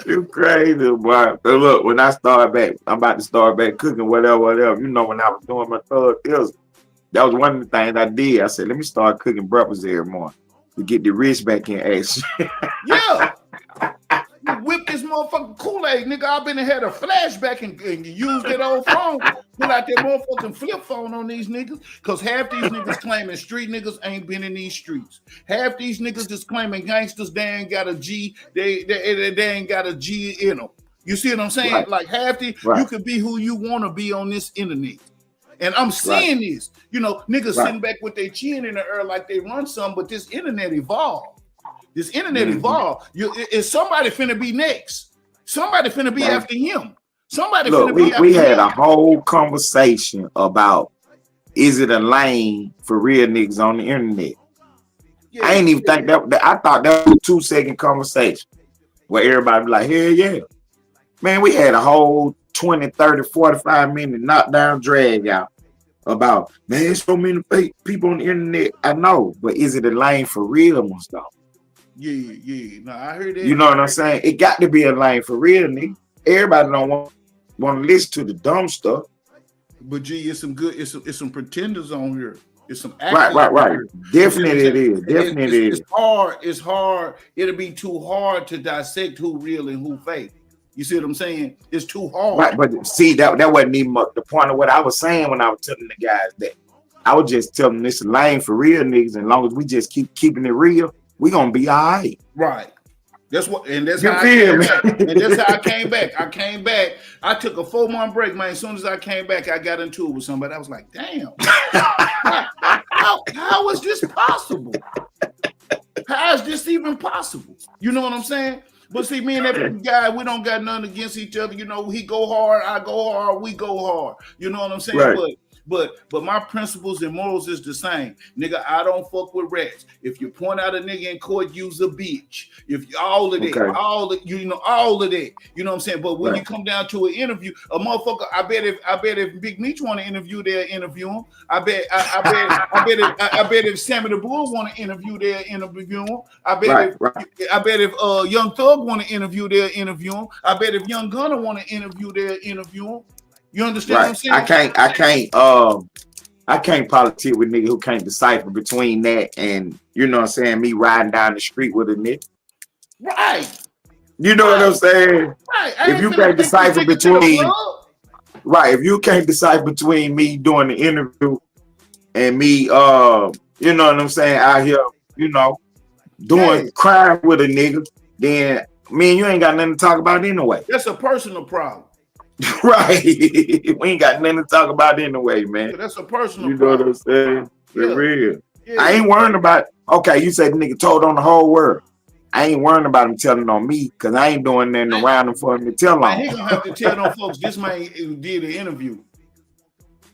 You crazy, boy. But look, when I start back, I'm about to start back cooking, whatever. You know, when I was doing my third pills, that was one of the things I did. I said, let me start cooking breakfast every morning to get the wrist back in action. Yeah. You whip this motherfucking Kool-Aid, nigga. I've been had a flashback and used that old phone, pull out that motherfucking flip phone on these niggas, because half these niggas claiming street niggas ain't been in these streets. Half these niggas just claiming gangsters, they ain't got a G, they ain't got a G in them. You see what I'm saying? Right. Like half the, you could be who you want to be on this internet. And I'm seeing this, you know, niggas sitting back with their chin in the air like they run something, but this internet evolved. This internet evolved. Is somebody finna be next? Somebody finna be after him. Somebody finna be after him. We had a whole conversation about, is it a lane for real niggas on the internet? Yeah, I ain't even think that. I thought that was a 2-second conversation where everybody be like, hell yeah. Man, we had a whole 20, 30, 45 minute knockdown drag out about, man, there's so many people on the internet. I know, but is it a lane for real ones though? Yeah. No, I heard that. You know what I'm saying? It got to be a lane for real, nigga. Everybody don't want to listen to the dumb stuff. But gee, it's some good, it's some pretenders on here. It's some right. Definitely it is. Definitely it is. It's hard. It'll be too hard to dissect who real and who fake. You see what I'm saying? It's too hard. Right, but see, that wasn't even the point of what I was saying when I was telling the guys that. I was just telling them it's a lane for real niggas, and as long as we just keep keeping it real, we gonna be all right. Right. That's what, and that's how I came back. And that's how I came back. I came back. I took a 4-month break, man. As soon as I came back, I got into it with somebody. I was like, damn, how is this possible? How is this even possible? You know what I'm saying? But see, me and that guy, we don't got nothing against each other. You know, he go hard, I go hard, we go hard. You know what I'm saying? Right. But my principles and morals is the same. Nigga, I don't fuck with rats. If you point out a nigga in court, use a bitch. If you, all of that, all of that. You know what I'm saying? But when you come down to an interview, a motherfucker, I bet if Big Meech want to interview, they'll interview him. I bet if Sammy the Bull want to interview, they'll interview him. I bet if Young Thug want to interview, they'll interview him. I bet if Young Gunner want to interview, they'll interview him. You understand what I'm saying? I can't politic with nigga who can't decipher between that and, you know what I'm saying, me riding down the street with a nigga. Right. You know what I'm saying? Right. I If ain't you finna can't take this decipher nigga to the between, club. right, if you can't decipher between me doing the interview and me, you know what I'm saying, out here, you know, doing crime with a nigga, then me and you ain't got nothing to talk about anyway. That's a personal problem. Right. We ain't got nothing to talk about anyway, man. Yeah, that's a personal You know problem. what I'm saying? For real. Yeah. I ain't worrying about, okay, you said the nigga told on the whole world. I ain't worrying about him telling on me because I ain't doing nothing around him for him to tell on. He gonna have to tell them folks this man did an interview.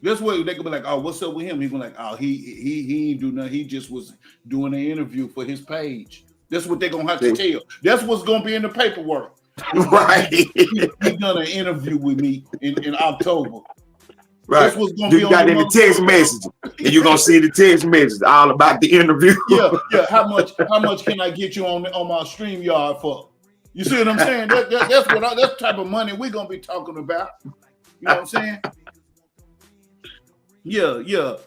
That's what they gonna be like, oh, what's up with him? He gonna like, oh, he ain't do nothing. He just was doing an interview for his page. That's what they're gonna have to tell. That's what's gonna be in the paperwork. Right. He done an interview with me in October. Right. That's what's gonna be you got in the text message, and you're gonna see the text message all about the interview. Yeah. How much can I get you on my StreamYard for? You see what I'm saying? That's the type of money we're gonna be talking about. You know what I'm saying? Yeah.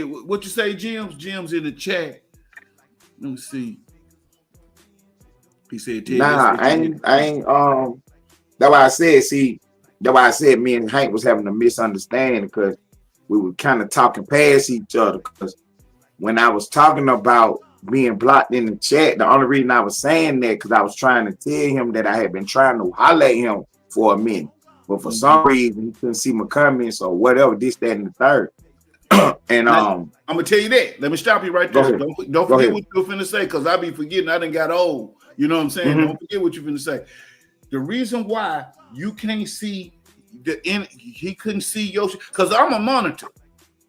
What you say, Jim's? Jim's in the chat. Let me see. He said, nah, I ain't that's why I said, that's why I said me and Hank was having a misunderstanding because we were kind of talking past each other. Because when I was talking about being blocked in the chat, the only reason I was saying that because I was trying to tell him that I had been trying to holler at him for a minute. But for some reason, he couldn't see my comments or whatever, this, that, and the third. And I'm gonna tell you that. Let me stop you right there. Don't forget what you were finna say, because I be forgetting. I done got old. You know what I'm saying? Don't forget what you finna say. The reason why you can't see he couldn't see Yoshi, because I'm a monitor.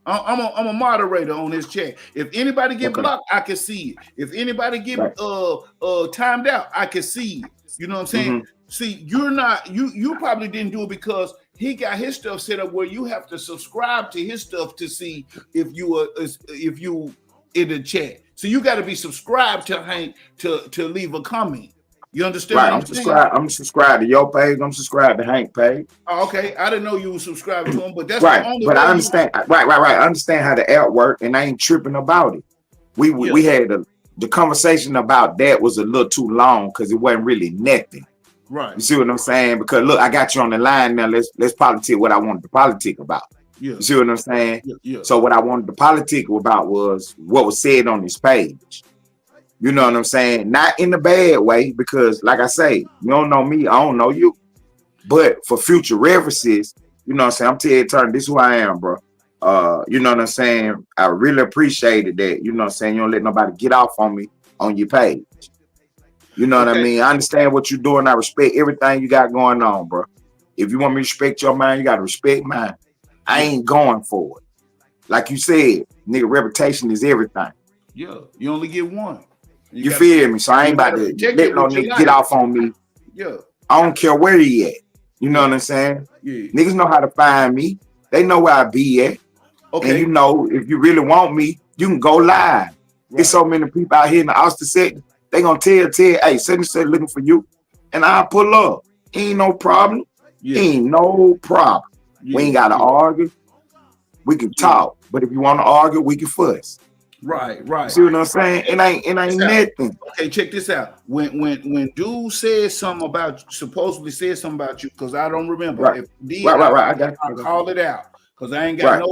I'm a moderator on this chat. If anybody get blocked, I can see it. If anybody get timed out, I can see it. You know what I'm saying? See, you probably didn't do it because he got his stuff set up where you have to subscribe to his stuff to see if you in the chat. So you got to be subscribed to Hank to leave a comment. You understand? Right, I'm subscribed to your page. I'm subscribed to Hank page. Oh, okay, I didn't know you were subscribed to him, but that's right. The only but way I understand. Right. I understand how the app work, and I ain't tripping about it. We had the conversation about that was a little too long because it wasn't really nothing. Right. You see what I'm saying? Because look, I got you on the line now. Let's politic what I wanted to politic about. Yeah. You see what I'm saying? Yeah. So what I wanted to politic about was what was said on this page. You know what I'm saying? Not in a bad way, because like I say, you don't know me, I don't know you. But for future references, you know what I'm saying? I'm Ted Turner. This is who I am, bro. You know what I'm saying? I really appreciated that. You know what I'm saying? You don't let nobody get off on me on your page. You know what I mean? I understand what you're doing. I respect everything you got going on, bro. If you want me to respect your mind, you got to respect mine. I ain't going for it. Like you said, nigga, reputation is everything. Yeah, you only get one. You feel me? So I ain't about to let no nigga get off on me. Yeah. I don't care where he at. You know what I'm saying? Yeah. Niggas know how to find me. They know where I be at. Okay. And you know, if you really want me, you can go live. Right. There's so many people out here in the Austin sector. They gonna tell, hey, said looking for you. And I'll pull up. Ain't no problem. Yeah. Ain't no problem. Yeah. We ain't gotta argue. We can talk. But if you want to argue, we can fuss. Right. See what I'm saying? It ain't nothing. Okay, check this out. When dude said something about supposedly said something about you, because I don't remember. Right. If did, Right. I call it out because I ain't got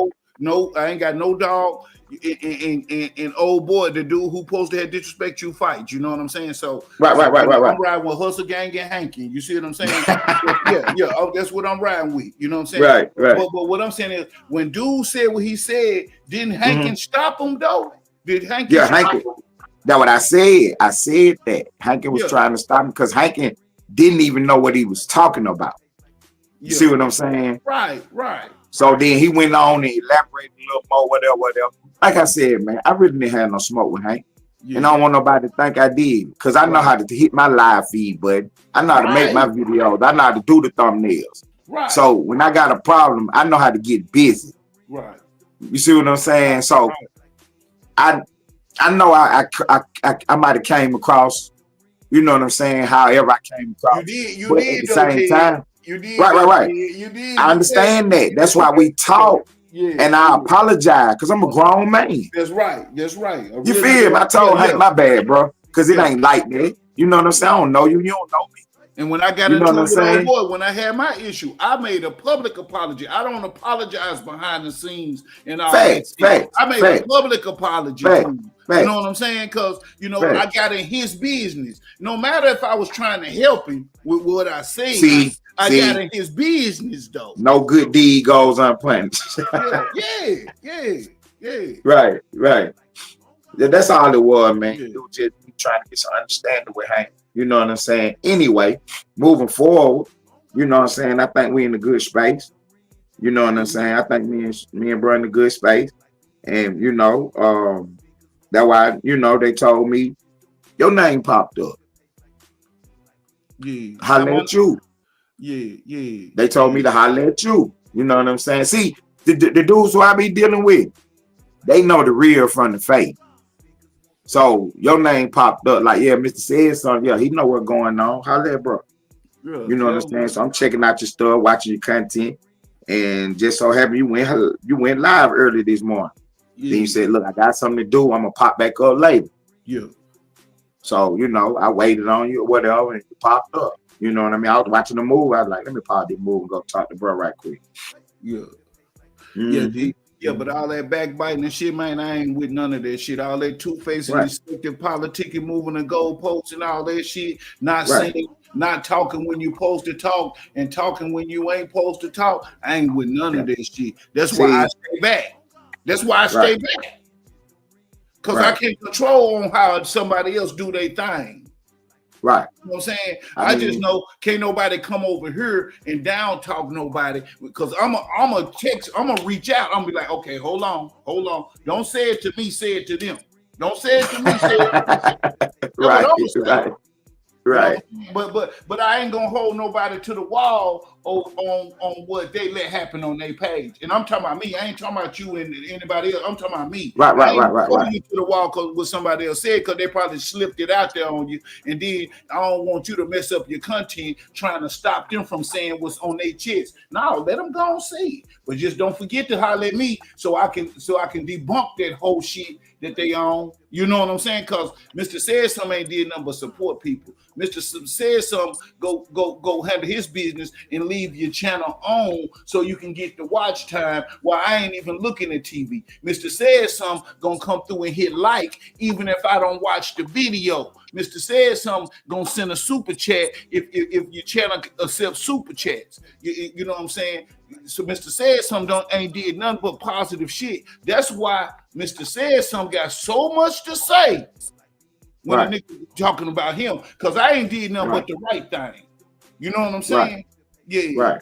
I ain't got no dog. And old boy, the dude who supposed to have disrespect you fight. You know what I'm saying? So right. I'm riding with Hustle Gang and Hanky. You see what I'm saying? yeah. Oh, that's what I'm riding with. You know what I'm saying? Right. But what I'm saying is, when dude said what he said, didn't Hankin stop him though? Did Hankin? Yeah, Hankin. That's what I said. I said that Hankin was trying to stop him because Hankin didn't even know what he was talking about. You see what I'm saying? Right. So then he went on and elaborated a little more, whatever. Like I said, man, I really didn't have no smoke with Hank. Yeah. And I don't want nobody to think I did. Because I know how to hit my live feed, bud. I know how to make my videos. I know how to do the thumbnails. Right. So when I got a problem, I know how to get busy. Right. You see what I'm saying? So I know I might have came across, you know what I'm saying, however I came across. You did, at the same time. You did. Right. You did. I understand that. That's why we talk. And I apologize because I'm a grown man. That's right. That's right. You feel me? I told him, hey, my bad, bro. Because it ain't like that. You know what I'm saying? I don't know you. You don't know me. And when I got into it with old boy, when I had my issue, I made a public apology. I don't apologize behind the scenes and all that. I made a public apology to him. You know what I'm saying? Because, you know, I got in his business. No matter if I was trying to help him with what I said, I got in his business, though. No good deed goes unpunished. Yeah. Right. That's all it was, man. It was just trying to get some understanding with Hank. You know what I'm saying? Anyway, moving forward, you know what I'm saying? I think we're in a good space. You know what I'm saying? I think me and bro in a good space. And, you know, that's why, you know, they told me your name popped up. Yeah. Holler at you. Yeah. They told me to holler at you. You know what I'm saying? See, the dudes who I be dealing with, they know the real from the fake. So your name popped up like, yeah, Mr. Saidsumn, yeah, he know what's going on. Holla at bro. Yeah, you know what I'm saying? So I'm checking out your stuff, watching your content, and just so happy you went live early this morning. Yeah. Then you said, look, I got something to do. I'm gonna pop back up later. Yeah. So, you know, I waited on you or whatever, and you popped up. You know what I mean? I was watching the movie. I was like, let me pop this movie and go talk to bro right quick. Yeah. Yeah, but all that backbiting and shit, man, I ain't with none of that shit. All that two-faced and deceptive politicking, moving the goalposts and all that shit, not saying, not talking when you supposed to talk and talking when you ain't supposed to talk. I ain't with none of that shit. That's why I stay back. That's why I stay back. Because I can't control on how somebody else do their thing. Right. You know what I'm saying? I just know can't nobody come over here and down talk nobody because I'm a text, I'm gonna reach out. I'm gonna be like, okay, hold on. Don't say it to me, say it to them. Don't say it to me, say it to them. Right. You know? But I ain't gonna hold nobody to the wall on what they let happen on their page. And I'm talking about me. I ain't talking about you and anybody else. I'm talking about me. Right. Holding you to the wall because what somebody else said because they probably slipped it out there on you. And then I don't want you to mess up your content trying to stop them from saying what's on their chest. No, let them go and say it. But just don't forget to holler at me so I can debunk that whole shit that they own. You know what I'm saying? Because Mr. Saidsumn ain't did nothing but support people. Mr. Saidsumn go handle his business and leave your channel on so you can get the watch time while I ain't even looking at TV. Mr. Saidsumn gonna come through and hit like even if I don't watch the video. Mr. Saidsumn gonna send a super chat if your channel accepts super chats. You know what I'm saying? So Mr. Saidsumn ain't did nothing but positive shit. That's why Mr. Saidsumn got so much to say when a nigga talking about him, because I ain't did nothing but the right thing. You know what I'm saying? Yeah.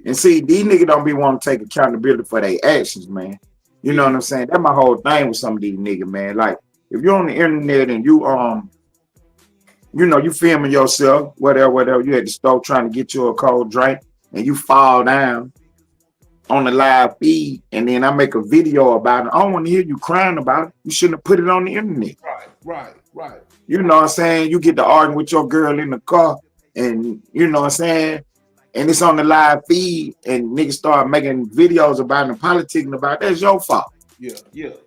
And see, these niggas don't be wanting to take accountability for their actions, man. You know what I'm saying? That's my whole thing with some of these niggas, man. Like, if you're on the internet and you you filming yourself, whatever, you at the store trying to get you a cold drink and you fall down on the live feed and then I make a video about it. I don't want to hear you crying about it. You shouldn't have put it on the internet. Right. You know what I'm saying? You get to arguing with your girl in the car and you know what I'm saying? And it's on the live feed and niggas start making videos about it and politicking about it. That's your fault. Yeah.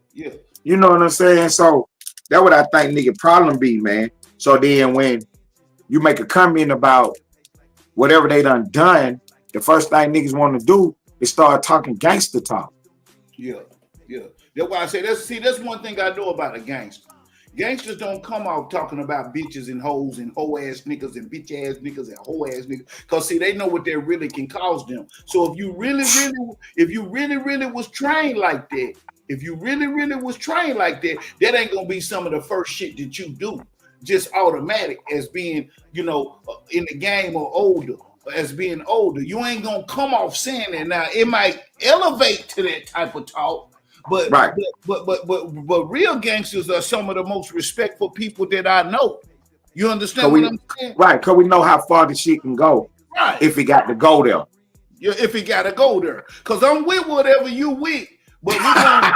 You know what I'm saying? So that's what I think nigga problem be, man. So then when you make a comment about whatever they done, the first thing niggas want to do is start talking gangster talk. Yeah. That's why I say that's one thing I know about a gangster. Gangsters don't come out talking about bitches and hoes and hoe ass niggas and bitch ass niggas and hoe ass niggas. Cause see, they know what that really can cause them. So if you really was trained like that, that ain't gonna be some of the first shit that you do. Just automatic as being, in the game or older, as being older. You ain't gonna come off saying that. Now it might elevate to that type of talk. But real gangsters are some of the most respectful people that I know. You understand what I'm saying? Right, because we know how far the shit can go. Right. If it got to go there. Yeah, if it got to go there. Because I'm with whatever you with. But we gonna,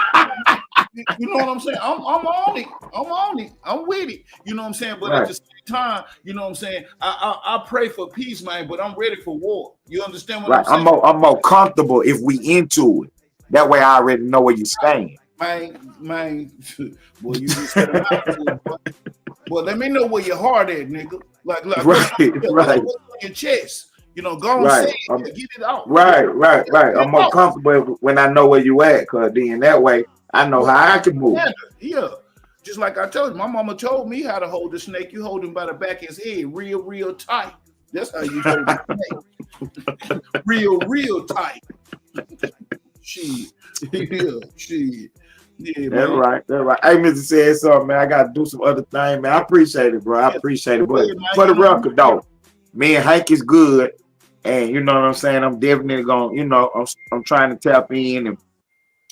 you know what I'm saying? I'm on it. I'm with it. You know what I'm saying? But at the same time, you know what I'm saying? I pray for peace, man, but I'm ready for war. You understand what I'm saying? I'm more comfortable if we into it. That way I already know where you stand. Man, boy, you just said a lot. Boy, let me know where your heart at, nigga. Like Right, right. right, Your chest. You know, go and right. say it, get it out. Right. I'm more Out. comfortable when I know where you at, cause then that way I know how I can move. Yeah. Just like I told you, my mama told me how to hold the snake. You hold him by the back of his head, real tight. That's how you hold the snake. real tight. Shit. Yeah, That's man. right. Hey, Mr. Saidsumn, man, I gotta do some other thing, man. I appreciate it, bro. I appreciate it. But for the record, though, me and Hank is good, and you know what I'm saying. I'm definitely gonna, you know, I'm trying to tap in and,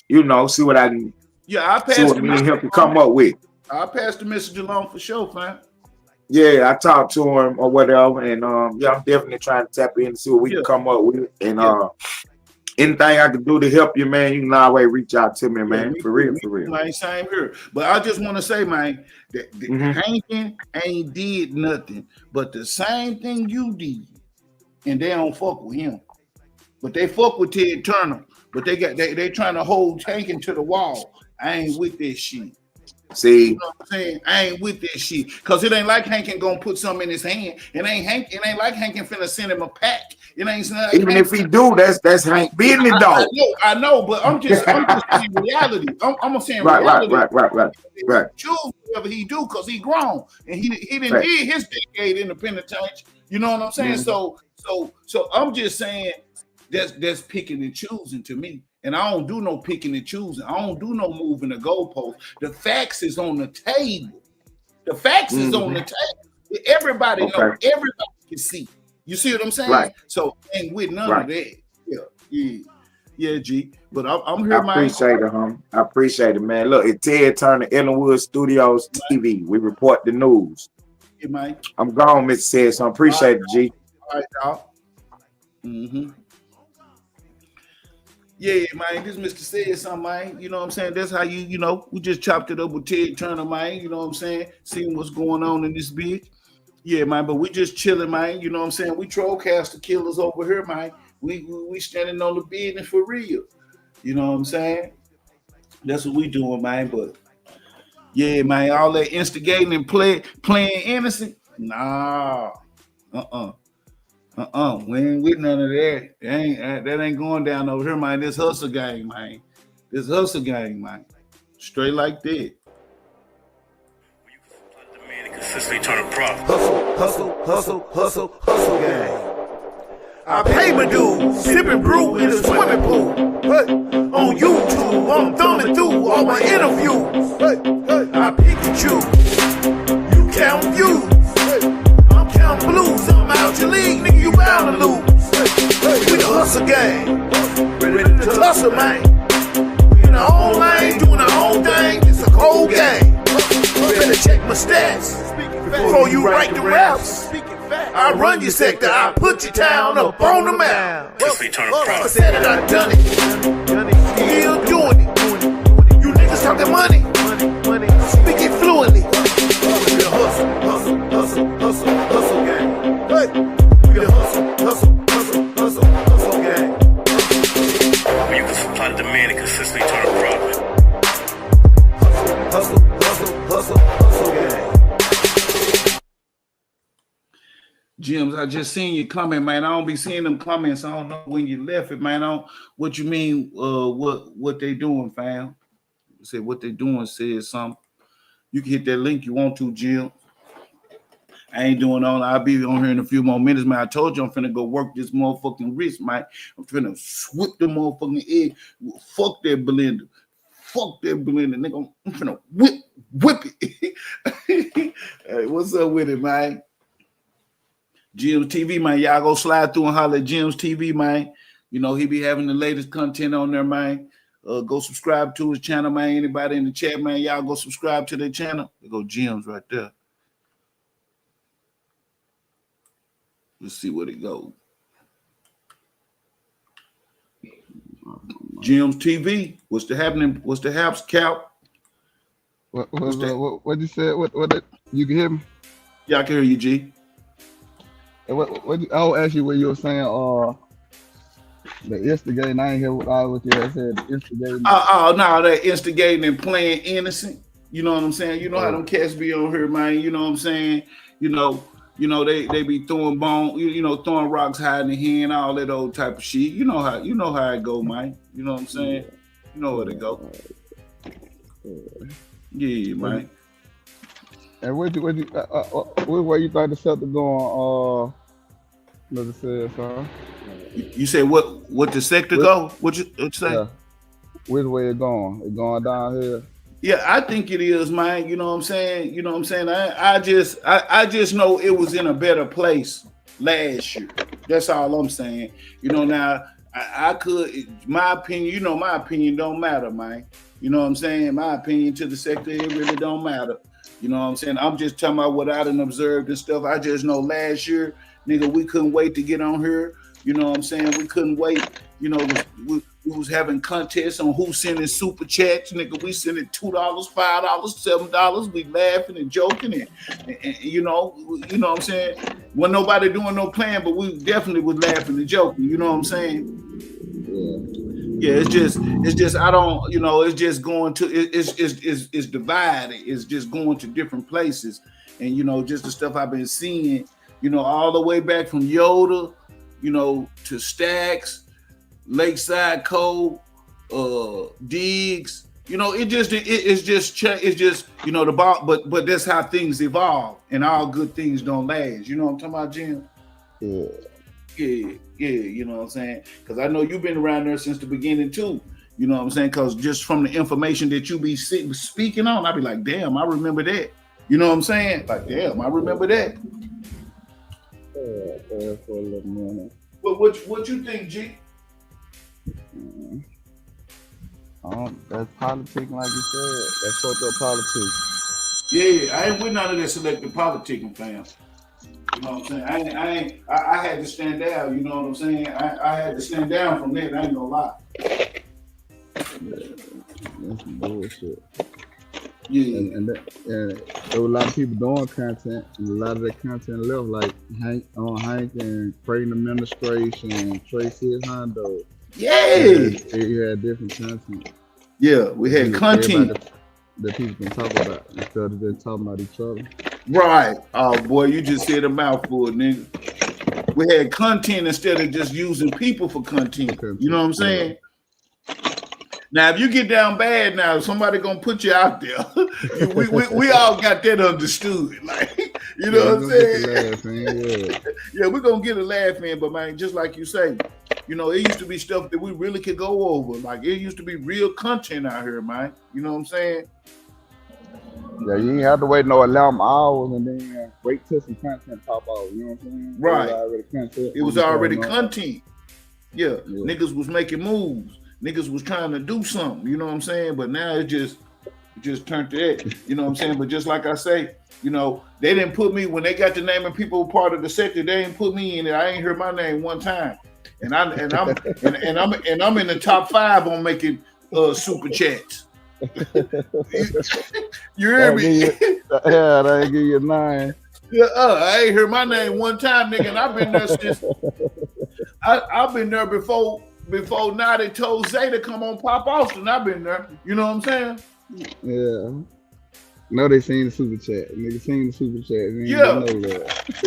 you know, see what I can. Yeah, I passed see what me and him can come up with. I passed the message along for sure, man. Yeah, I talked to him or whatever, and yeah, I'm definitely trying to tap in and see what we can come up with, and anything I can do to help you, man, you can always reach out to me, man. For real. Man, same here. But I just want to say, man, that Hankin ain't did nothing but the same thing you did, and they don't fuck with him. But they fuck with Ted Turner. But they trying to hold Hankin to the wall. I ain't with this shit. See, you know what I'm saying? I ain't with this shit. Cause it ain't like Hankin gonna put something in his hand. It ain't like Hankin finna send him a pack. It ain't like even if he do, that's Hank business, dog. I know, but I'm just saying reality. I'm saying reality. Right. Choose whatever he do, cause he grown and he didn't did his decade in the penitentiary. You know what I'm saying? So I'm just saying that's picking and choosing to me. And I don't do no picking and choosing. I don't do no moving the goalpost. The facts is on the table. The facts is on the table. Everybody know. Everybody can see. You see what I'm saying? Right. So ain't with none of that. Yeah, G. But I'm here, man. I appreciate it, hum. I appreciate it, man. Look, it's Ted Turner, Ellenwood Studios TV. We report the news. Yeah, man. I'm gone, Mr. Saidsumn. Appreciate it, G. All right, y'all. Yeah, man, this Mr. Saidsumn, man. You know what I'm saying? That's how you know, we just chopped it up with Ted Turner, man. You know what I'm saying? Seeing what's going on in this bitch. Yeah, man, but we just chilling, man. You know what I'm saying? We trollcaster killers over here, man. We standing on the business for real. You know what I'm saying? That's what we doing, man. But yeah, man, all that instigating and playing innocent. Nah. We ain't with none of that. That ain't going down over here, man. This hustle gang, man. Straight like that. Consistently turn a profit. Hustle gang. I pay my dues, sipping brew in the swimming pool. On YouTube, I'm thumbing through all my interviews. I pick and choose. You count views. I'm counting blues. I'm out your league, nigga. You bound to lose. We the hustle gang. Ready to tussle, man. We in our own lane, doing our own thing. It's a cold game. Better check my stats before you write the raps. I run your sector, I put your town up on the map. I said it, I done it. Still doing it. You niggas talking money. Speak it fluently. We the hustle gang. We the hustle gang. When you can supply the demand and consistently turn a profit. Hustle gang. Jims, I just seen you comment, man. I don't be seeing them comments. I don't know when you left it, man. What you mean? What they doing, fam? Say what they doing says something. You can hit that link you want to, Jim. I ain't doing all. I'll be on here in a few more minutes, man. I told you I'm finna go work this motherfucking wrist, man. I'm finna whip the motherfucking egg. Fuck that blender, nigga. I'm finna whip it. Hey, what's up with it, man? Jim's TV, man. Y'all go slide through and holler at Jim's TV, man. You know, he be having the latest content on there, man. Go subscribe to his channel, man. Anybody in the chat, man, y'all go subscribe to their channel. There go Jim's right there. Let's see what it goes. Jim's TV. What's the happening? What's the haps, Cal? What you said? What you can hear me? Yeah, I can hear you, G. I'll ask you what you were saying. The instigating, I ain't hear what you had said. The instigating. No, that instigating and playing innocent. You know what I'm saying? You know how them cats be on here, man. You know what I'm saying? You know, they be throwing throwing rocks, hiding the hand, all that old type of shit. You know how it go, man. You know what I'm saying? You know where to go. Yeah, man. And where you think the Celtics going? Mr.Saidsumn. You say what the sector go? What you say? Yeah. Which way it going? It going down here? Yeah, I think it is, man. You know what I'm saying? You know what I'm saying? I just know it was in a better place last year. That's all I'm saying. You know, now I could, my opinion don't matter, man. You know what I'm saying? My opinion to the sector, it really don't matter. You know what I'm saying? I'm just talking about what I done observed and stuff. I just know last year, nigga, we couldn't wait to get on here. You know what I'm saying? We couldn't wait. You know, we was having contests on who sending super chats. Nigga, we sending $2, $5, $7. We laughing and joking and you know what I'm saying? Wasn't nobody doing no plan, but we definitely was laughing and joking. You know what I'm saying? Yeah, it's just I don't, you know, it's just going to it's divided. It's just going to different places. And you know, just the stuff I've been seeing, you know, all the way back from Yoda, you know, to Stacks, Lakeside Code, Diggs. You know, it's just you know the ball, but that's how things evolve, and all good things don't last. You know what I'm talking about, Jim? Yeah, you know what I'm saying? Because I know you've been around there since the beginning too. You know what I'm saying? Because just from the information that you be speaking on, I be like, damn, I remember that. You know what I'm saying? Like, damn, I remember that. For a little minute. What you think, G? That's politics, like you said. That's fucked up politics. Yeah, I ain't with none of that selective politicking, fam. You know what I'm saying? I had to stand down. You know what I'm saying? I had to stand down from that. I ain't gonna lie. That's some bullshit. Yeah. And there were a lot of people doing content, and a lot of that content left, like Hank and Creighton Administration, Tracy Hondo. Yeah. You had different content. Yeah, we had content that people can talk about instead of just talking about each other. Right. Oh boy, you just said a mouthful, nigga. We had content instead of just using people for content. You know what I'm saying? Now, if you get down bad, now somebody gonna put you out there. we all got that understood, like you know what I'm saying? Yeah, we're gonna get a laugh in, but man, just like you say, you know, it used to be stuff that we really could go over. Like it used to be real content out here, man. You know what I'm saying? Yeah, you ain't have to wait no 11 hours and then wait till some content pop out. You know what I'm saying? Right. It was already content. Yeah, niggas was making moves. Niggas was trying to do something, you know what I'm saying? But now it just turned to that, you know what I'm saying? But just like I say, you know, they didn't put me, when they got the name of people part of the sector, they didn't put me in it. I ain't heard my name one time. And I'm in the top 5 on making super chats. You hear me? Yeah, they give you a 9. Yeah, I ain't heard my name one time, nigga, and I've been there since I've been there before now they told Zay to come on Pop Austin. I've been there. You know what I'm saying? Yeah. No, they seen the super chat. Nigga seen the super chat. Yeah.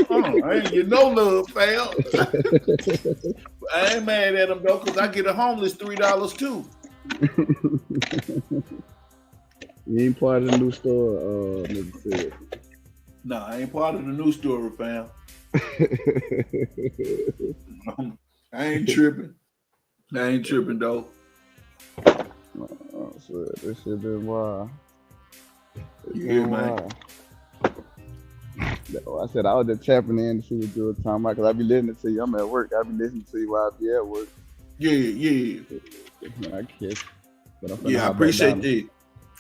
I ain't get no love, fam. I ain't mad at them though, because I get a homeless $3 too. You ain't part of the new store, nigga said. Nah, I ain't part of the new story, fam. I ain't tripping. I ain't tripping though. Oh, shit. This shit been wild. Yeah, man. I said I was just tapping in to see what you were talking about because I be listening to you. I'm at work. I be listening to you while I be at work. Yeah. I guess. Yeah, I appreciate that.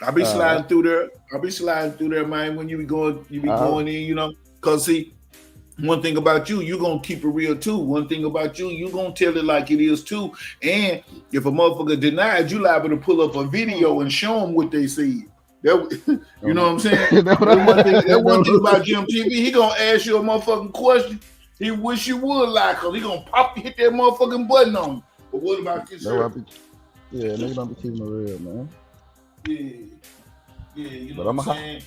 I be sliding through there. Man. When you be going in, you know, cause see. One thing about you gonna keep it real too. One thing about you gonna tell it like it is too. And if a motherfucker denies, you liable to pull up a video and show them what they see. You know what I'm saying? That one thing about Jim TV, he gonna ask you a motherfucking question. He wish you would like, cause he gonna hit that motherfucking button on you. But what about That's why yourself? nigga don't be keeping it real, man. Yeah, you know But what I'm I'm gonna saying?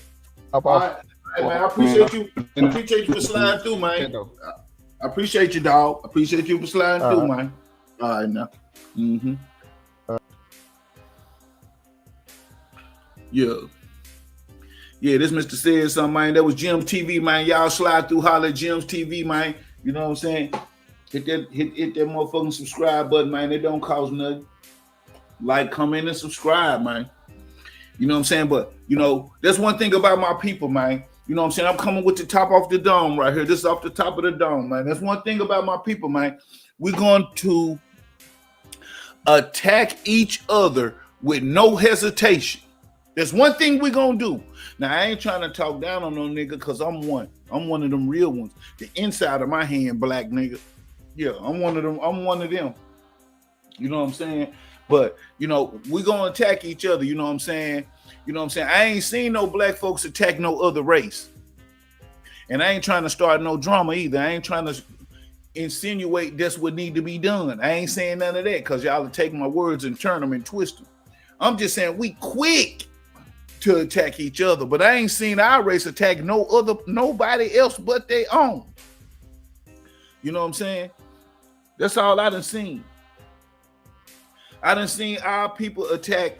hop All off. right, man, I appreciate you. I appreciate you for sliding through, man. I appreciate you, dog. I appreciate you for sliding through, man. All right, now. Mm-hmm. Yeah. Yeah, this Mr. Saidsumn, man. That was Jim's TV, man. Y'all slide through, holler at Jim's TV, man. You know what I'm saying? Hit that motherfucking subscribe button, man. It don't cost nothing. Like, comment, and subscribe, man. You know what I'm saying? But, you know, that's one thing about my people, man. You know what I'm saying? I'm coming with the top off the dome right here. This is off the top of the dome, man. That's one thing about my people, man. We're going to attack each other with no hesitation. There's one thing we're going to do. Now, I ain't trying to talk down on no nigga because I'm one. I'm one of them real ones. The inside of my hand, black nigga. Yeah, I'm one of them. I'm one of them. You know what I'm saying? But, you know, we're going to attack each other. You know what I'm saying? You know what I'm saying? I ain't seen no black folks attack no other race. And I ain't trying to start no drama either. I ain't trying to insinuate that's what need to be done. I ain't saying none of that because y'all will take my words and turn them and twist them. I'm just saying we quick to attack each other, but I ain't seen our race attack nobody else but their own. You know what I'm saying? That's all I done seen. I done seen our people attack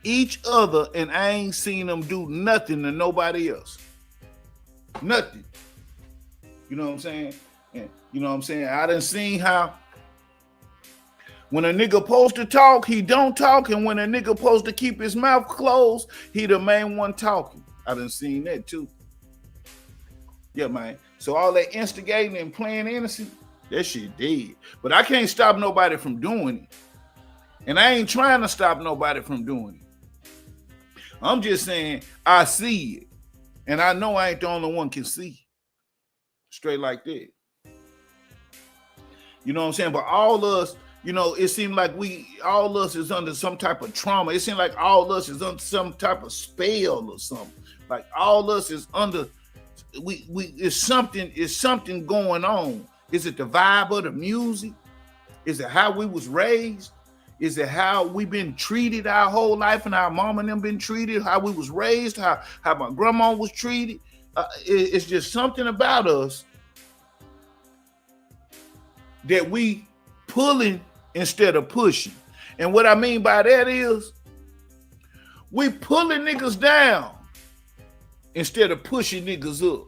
each other, and I ain't seen them do nothing to nobody else. Nothing. You know what I'm saying? And you know what I'm saying? I done seen how when a nigga supposed to talk, he don't talk, and when a nigga supposed to keep his mouth closed, he the main one talking. I done seen that too. Yeah, man. So all that instigating and playing innocent, that shit dead. But I can't stop nobody from doing it. And I ain't trying to stop nobody from doing it. I'm just saying I see it. And I know I ain't the only one can see. Straight like that. You know what I'm saying? But all us, you know, it seemed like all us is under some type of trauma. It seemed like all us is under some type of spell or something. Like all us is under, it's something going on. Is it the vibe of the music? Is it how we was raised? Is it how we been treated our whole life and our mom and them been treated? How we was raised? How my grandma was treated? It's just something about us that we pulling instead of pushing. And what I mean by that is we pulling niggas down instead of pushing niggas up.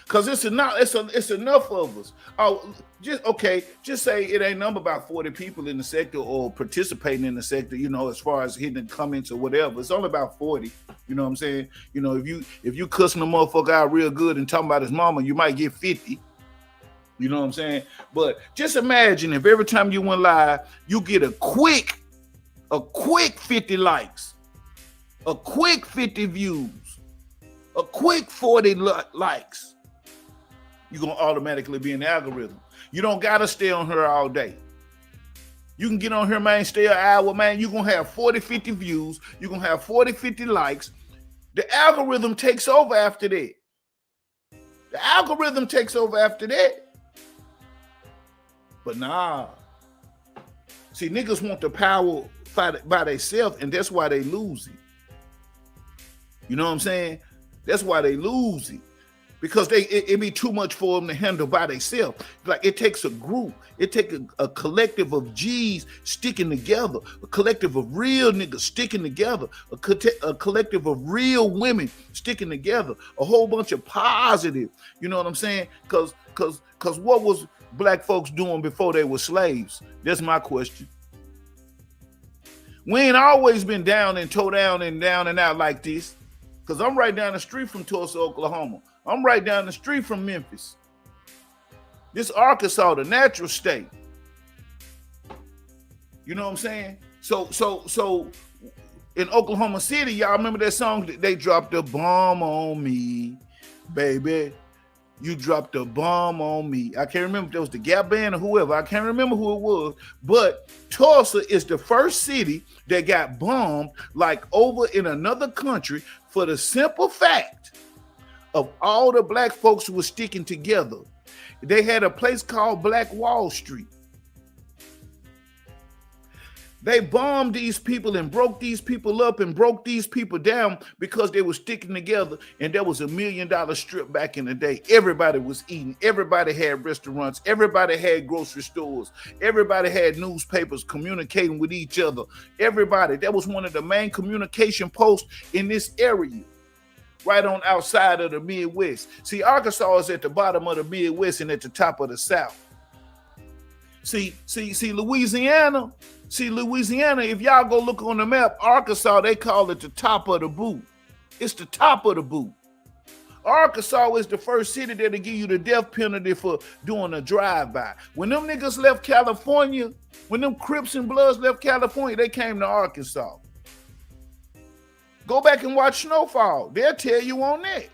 Cause it's enough of us. Oh, just say it ain't number about 40 people in the sector or participating in the sector, you know, as far as hitting the comments or whatever. It's only about 40. You know what I'm saying? You know, if you cussing a motherfucker out real good and talking about his mama, you might get 50. You know what I'm saying? But just imagine if every time you went live, you get a quick 50 likes, a quick 50 views, a quick 40 likes. You're going to automatically be in the algorithm. You don't got to stay on her all day. You can get on here, man, stay an hour, man. You're going to have 40, 50 views. You're going to have 40, 50 likes. The algorithm takes over after that. The algorithm takes over after that. But nah. See, niggas want the power by themselves, and that's why they lose it. You know what I'm saying? That's why they lose it. Because it be too much for them to handle by themselves. Like it takes a group, it takes a collective of G's sticking together, a collective of real niggas sticking together, a collective of real women sticking together, a whole bunch of positive. You know what I'm saying? Because what was black folks doing before they were slaves? That's my question. We ain't always been down and toe down and out like this. Because I'm right down the street from Tulsa, Oklahoma. I'm right down the street from Memphis. This Arkansas, the natural state. You know what I'm saying? So in Oklahoma City, y'all remember that song that they dropped a bomb on me, baby. You dropped a bomb on me. I can't remember if that was the Gap Band or whoever. I can't remember who it was. But Tulsa is the first city that got bombed like over in another country for the simple fact of all the black folks who were sticking together. They had a place called Black Wall Street. They bombed these people and broke these people up and broke these people down because they were sticking together. And there was $1 million strip back in the day. Everybody was eating. Everybody had restaurants. Everybody had grocery stores. Everybody had newspapers communicating with each other. Everybody. That was one of the main communication posts in this area, right on outside of the Midwest. See, Arkansas is at the bottom of the Midwest and at the top of the South. See, Louisiana. See, Louisiana, if y'all go look on the map, Arkansas, they call it the top of the boot. It's the top of the boot. Arkansas is the first city that'll give you the death penalty for doing a drive-by. When them niggas left California, when them Crips and Bloods left California, they came to Arkansas. Go back and watch Snowfall. They'll tell you on that.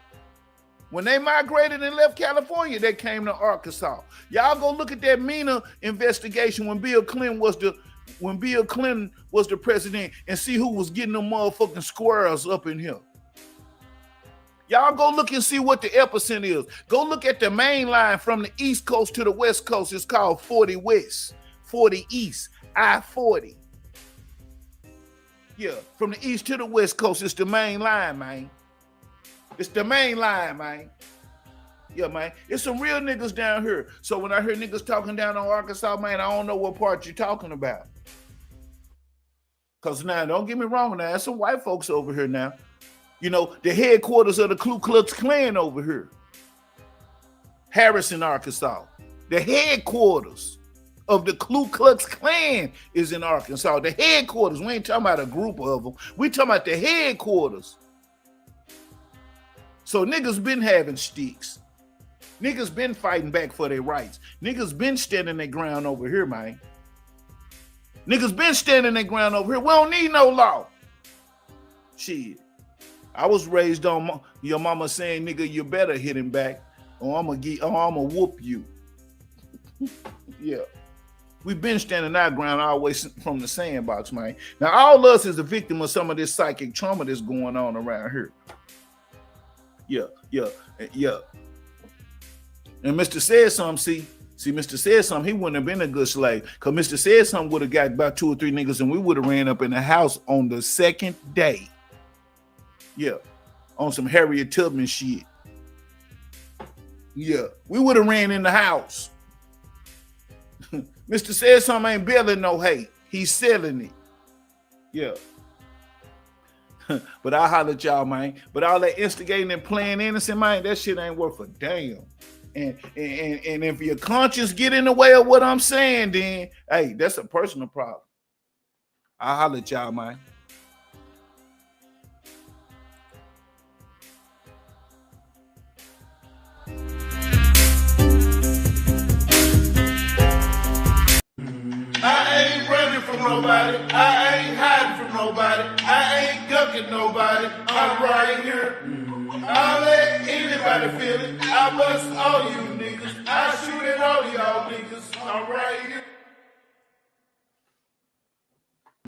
When they migrated and left California, they came to Arkansas. Y'all go look at that MENA investigation when Bill Clinton was the president and see who was getting them motherfucking squirrels up in here. Y'all go look and see what the epicenter is. Go look at the main line from the East Coast to the West Coast. It's called 40 West, 40 East, I-40. Yeah, from the East to the West Coast, it's the main line, man. It's the main line, man. Yeah, man. It's some real niggas down here. So when I hear niggas talking down on Arkansas, man, I don't know what part you're talking about. Because now, don't get me wrong now, there's some white folks over here now. You know, the headquarters of the Ku Klux Klan over here. Harrison, Arkansas. The headquarters of the Ku Klux Klan is in Arkansas. The headquarters. We ain't talking about a group of them. We talking about the headquarters. So niggas been having sticks. Niggas been fighting back for their rights. Niggas been standing their ground over here, man. Niggas been standing their ground over here. We don't need no law. Shit. I was raised on your mama saying, nigga, you better hit him back or I'ma whoop you. Yeah. We've been standing our ground always from the sandbox, man. Now, all us is a victim of some of this psychic trauma that's going on around here. Yeah. And Mr.Saidsumn, see, Mr.Saidsumn, he wouldn't have been a good slave. Because Mr.Saidsumn would have got about 2 or 3 niggas and we would have ran up in the house on the second day. Yeah, on some Harriet Tubman shit. Yeah, we would have ran in the house. Mr.Saidsumn ain't building no hate. He's selling it. Yeah. But I'll holler at y'all, man. But all that instigating and playing innocent, man, that shit ain't worth a damn. And if your conscience get in the way of what I'm saying, then, hey, that's a personal problem. I'll holler at y'all, man. I ain't running from nobody. I ain't hiding from nobody. I ain't ducking nobody. I'm right here. I'll let anybody feel it. I bust all you niggas. I shoot at all y'all niggas. I'm right here.